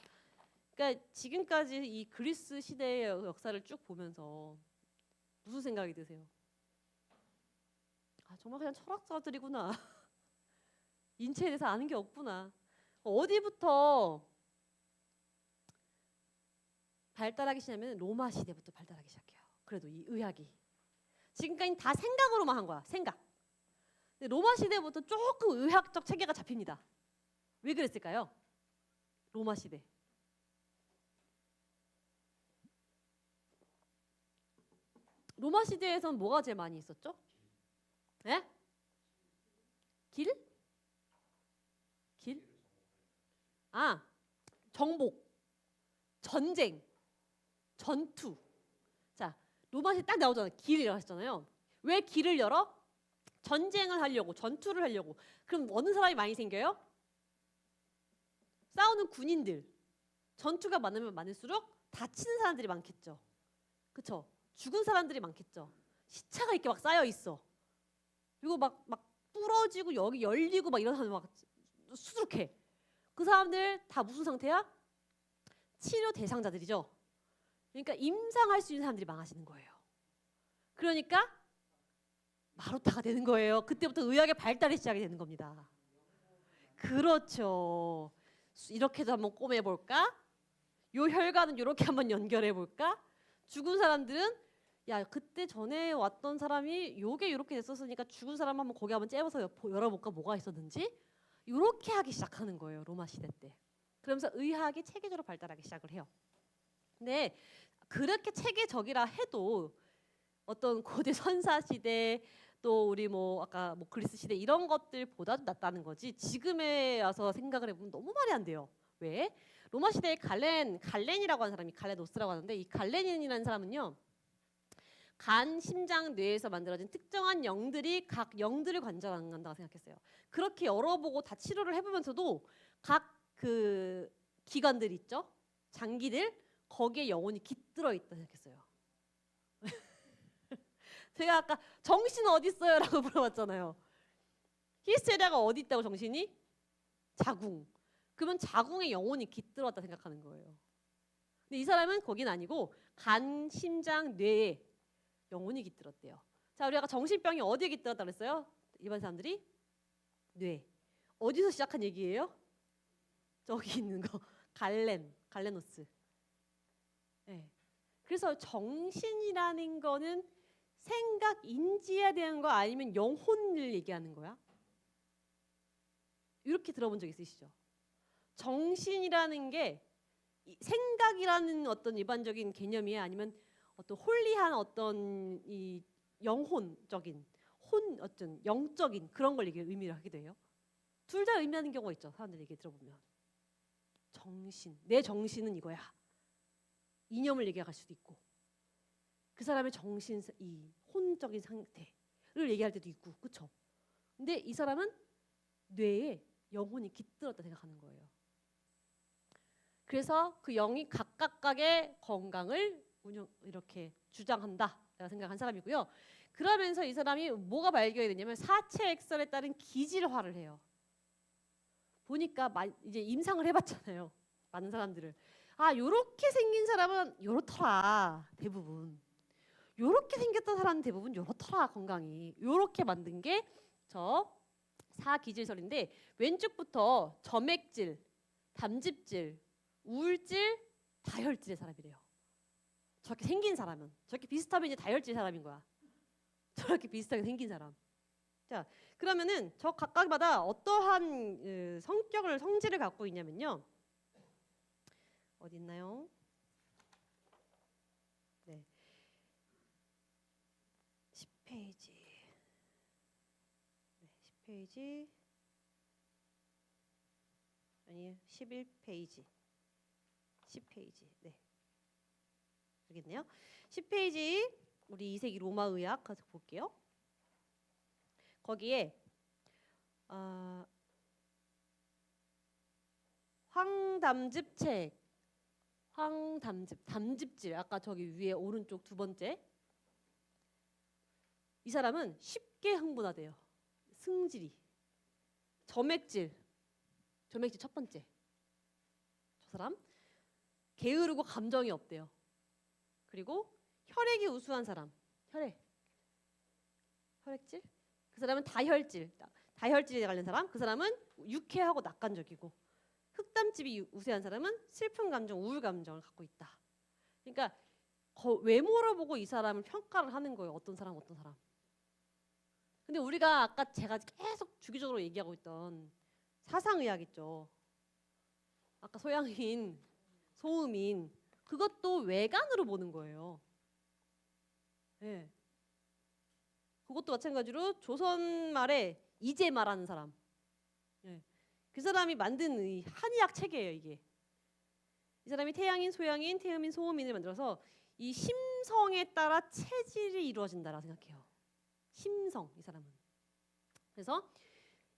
그러니까 지금까지 이 그리스 시대의 역사를 쭉 보면서 무슨 생각이 드세요? 정말 그냥 철학자들이구나. 인체에 대해서 아는 게 없구나. 어디부터 발달하기 시작하면 로마 시대부터 발달하기 시작해요. 그래도 이 의학이. 지금까지 다 생각으로만 한 거야. 생각. 근데 로마 시대부터 조금 의학적 체계가 잡힙니다. 왜 그랬을까요? 로마 시대. 로마 시대에선 뭐가 제일 많이 있었죠? 예? 길? 길? 아, 정복, 전쟁, 전투. 자, 로마 시대 딱 나오잖아요. 길이라고 하셨잖아요. 왜 길을 열어? 전쟁을 하려고, 전투를 하려고. 그럼 어느 사람이 많이 생겨요? 싸우는 군인들. 전투가 많으면 많을수록 다치는 사람들이 많겠죠. 그쵸? 죽은 사람들이 많겠죠. 시차가 이렇게 막 쌓여 있어. 그리고 막 부러지고 여기 열리고 막 이런 사람 막 수두룩해. 그 사람들 다 무슨 상태야? 치료 대상자들이죠. 그러니까 임상할 수 있는 사람들이 많아지는 거예요. 그러니까 마루타가 되는 거예요. 그때부터 의학의 발달이 시작이 되는 겁니다. 그렇죠. 이렇게도 한번 꼬매볼까? 요 혈관은 이렇게 한번 연결해볼까? 죽은 사람들은 야 그때 전에 왔던 사람이 요게 이렇게 됐었으니까 죽은 사람 한번 거기 한번 째어서 열어볼까 뭐가 있었는지 이렇게 하기 시작하는 거예요. 로마 시대 때. 그러면서 의학이 체계적으로 발달하기 시작을 해요. 근데 그렇게 체계적이라 해도 어떤 고대 선사 시대 또 우리 뭐 아까 뭐 그리스 시대 이런 것들보다도 낫다는 거지. 지금에 와서 생각을 해보면 너무 말이 안 돼요. 왜? 로마 시대에 갈렌이라고 하는 사람이 갈레노스라고 하는데 이 갈렌이라는 사람은요. 간, 심장, 뇌에서 만들어진 특정한 영들이 각 영들을 관장한다고 생각했어요. 그렇게 열어보고 다 치료를 해보면서도 각 그 기관들 있죠? 장기들 거기에 영혼이 깃들어 있다 생각했어요. 제가 아까 정신은 어디 있어요? 라고 물어봤잖아요. 히스테리아가 어디 있다고 정신이? 자궁. 그러면 자궁에 영혼이 깃들었다 생각하는 거예요. 근데 이 사람은 거긴 아니고 간, 심장, 뇌에 영혼이 깃들었대요. 자, 우리 아까 정신병이 어디에 깃들었다 그랬어요? 일반 사람들이? 뇌. 어디서 시작한 얘기예요? 저기 있는 거. 갈레노스. 네. 그래서 정신이라는 거는 생각, 인지해야 되는 거 아니면 영혼을 얘기하는 거야? 이렇게 들어본 적 있으시죠? 정신이라는 게 생각이라는 어떤 일반적인 개념이야 아니면 어떤 홀리한 어떤 이 영혼적인 어떤 영적인 그런 걸 의미를 하기도 해요. 둘 다 의미하는 경우가 있죠. 사람들 얘기 들어보면 정신, 내 정신은 이거야. 이념을 얘기할 수도 있고 그 사람의 정신, 이 혼적인 상태를 얘기할 때도 있고, 그렇죠? 근데 이 사람은 뇌에 영혼이 깃들었다 생각하는 거예요. 그래서 그 영이 각각의 건강을 이렇게 주장한다라고 생각한 사람이고요. 그러면서 이 사람이 뭐가 발견이 되냐면 사체 액설에 따른 기질화를 해요. 보니까 이제 임상을 해봤잖아요. 많은 사람들을. 아, 요렇게 생긴 사람은 요렇더라 대부분. 요렇게 생겼던 사람은 대부분 요렇더라 건강이. 요렇게 만든 게 저 사기질설인데 왼쪽부터 점액질, 담즙질, 우울질, 다혈질의 사람이래요. 저렇게 생긴 사람은 저렇게 비슷하면 이제 다혈질 사람인 거야. 저렇게 비슷하게 생긴 사람. 자, 그러면은 저 각각마다 어떠한 성질을 갖고 있냐면요. 어디 있나요? 네, 10페이지. 네, 10페이지. 아니, 11페이지. 10페이지. 네. 여기 있네요. 10페이지 우리 2세기 로마 의학 가서 볼게요. 거기에 황담즙책, 담즙질 아까 저기 위에 오른쪽 두 번째 이 사람은 쉽게 흥분하대요. 승질이 점액질 첫 번째 저 사람 게으르고 감정이 없대요. 그리고 혈액이 우수한 사람 혈액질 그 사람은 다혈질에 관련 사람 그 사람은 유쾌하고 낙관적이고 흑담집이 우세한 사람은 슬픈 감정 우울 감정을 갖고 있다. 그러니까 외모를 보고 이 사람을 평가를 하는 거예요. 어떤 사람 근데 우리가 아까 제가 계속 주기적으로 얘기하고 있던 사상의학 있죠. 아까 소양인, 소음인 그것도 외관으로 보는 거예요. 네. 그것도 마찬가지로 조선 말에 이재마라는 사람. 네. 그 사람이 만든 이 한의학 체계예요, 이게. 이 사람이 태양인, 소양인, 태음인, 소음인을 만들어서 이 심성에 따라 체질이 이루어진다라고 생각해요. 심성, 이 사람은. 그래서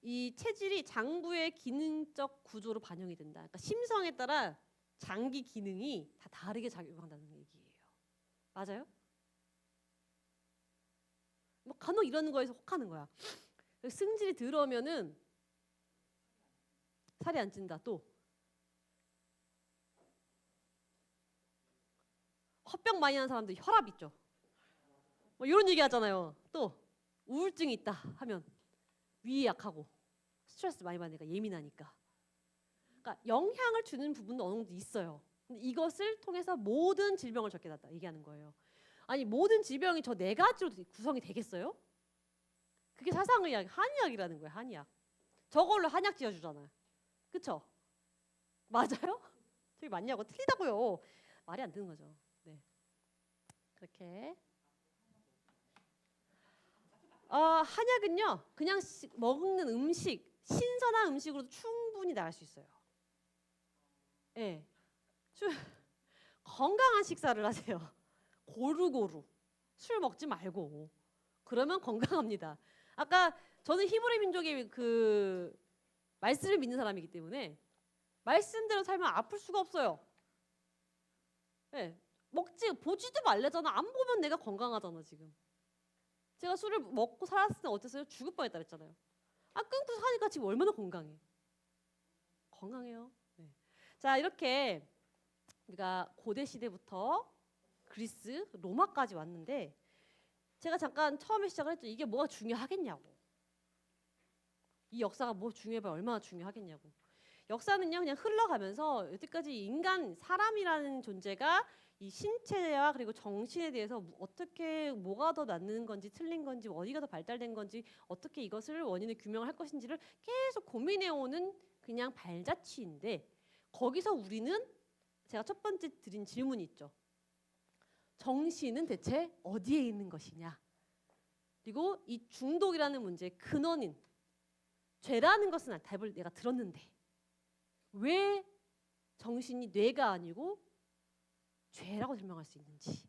이 체질이 장부의 기능적 구조로 반영이 된다. 그러니까 심성에 따라 장기 기능이 다 다르게 작용한다는 얘기예요. 맞아요? 뭐 간혹 이러는 거에서 혹하는 거야. 승질이 들어오면은 살이 안 찐다. 또 헛병 많이 하는 사람들 혈압 있죠. 뭐 이런 얘기 하잖아요. 또 우울증이 있다 하면 위에 약하고 스트레스 많이 받으니까 예민하니까. 그러니까 영향을 주는 부분도 어느 정도 있어요. 근데 이것을 통해서 모든 질병을 적게 났다 얘기하는 거예요. 아니 모든 질병이 저 네 가지로 구성이 되겠어요? 그게 사상의학, 한의학이라는 거예요. 한의학. 저걸로 한약 지어주잖아요. 그쵸? 맞아요? 저기 맞냐고 틀리다고요. 말이 안 되는 거죠. 네. 그렇게. 한약은요. 그냥 먹는 음식, 신선한 음식으로도 충분히 나을 수 있어요. 예. 건강한 식사를 하세요. 고루고루. 술 먹지 말고. 그러면 건강합니다. 아까 저는 히브리 민족의 그 말씀을 믿는 사람이기 때문에 말씀대로 살면 아플 수가 없어요. 네. 보지도 말래잖아. 안 보면 내가 건강하잖아 지금. 제가 술을 먹고 살았을 때 어땠어요? 죽을 뻔했다 그랬잖아요. 끊고 사니까 지금 얼마나 건강해. 건강해요. 네. 자 이렇게 우리가 고대 시대부터 그리스, 로마까지 왔는데 제가 잠깐 처음에 시작을 했죠. 이게 뭐가 중요하겠냐고. 이 역사가 뭐 중요해봐야 얼마나 중요하겠냐고. 역사는요 그냥 흘러가면서 여태까지 인간 사람이라는 존재가 이 신체와 그리고 정신에 대해서 어떻게 뭐가 더 낫는 건지 틀린 건지 어디가 더 발달된 건지 어떻게 이것을 원인을 규명을 할 것인지를 계속 고민해오는 그냥 발자취인데 거기서 우리는 제가 첫 번째 드린 질문이 있죠. 정신은 대체 어디에 있는 것이냐. 그리고 이 중독이라는 문제의 근원인 죄라는 것은 답을 내가 들었는데 왜 정신이 뇌가 아니고 죄라고 설명할 수 있는지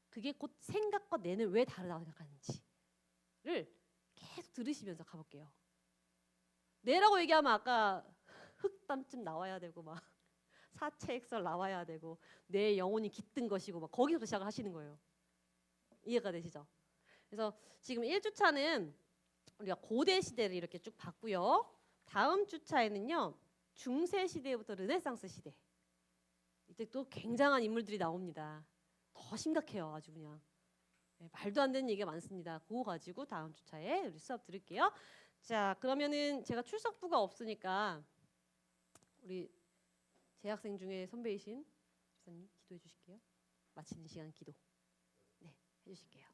그게 곧 생각과 뇌는 왜 다르다고 생각하는지를 계속 들으시면서 가볼게요. 뇌라고 얘기하면 아까 흑담쯤 나와야 되고 막 사체액설 나와야 되고 내 영혼이 깃든 것이고 막 거기서부터 시작을 하시는 거예요. 이해가 되시죠? 그래서 지금 1주차는 우리가 고대 시대를 이렇게 쭉 봤고요. 다음 주차에는요. 중세 시대부터 르네상스 시대. 이때 또 굉장한 인물들이 나옵니다. 더 심각해요. 아주 그냥. 네, 말도 안 되는 얘기가 많습니다. 그거 가지고 다음 주차에 우리 수업 들을게요. 자, 그러면은 제가 출석부가 없으니까 우리 재학생 중에 선배이신 집사님 기도해 주실게요. 마치는 시간 기도. 네, 해주실게요.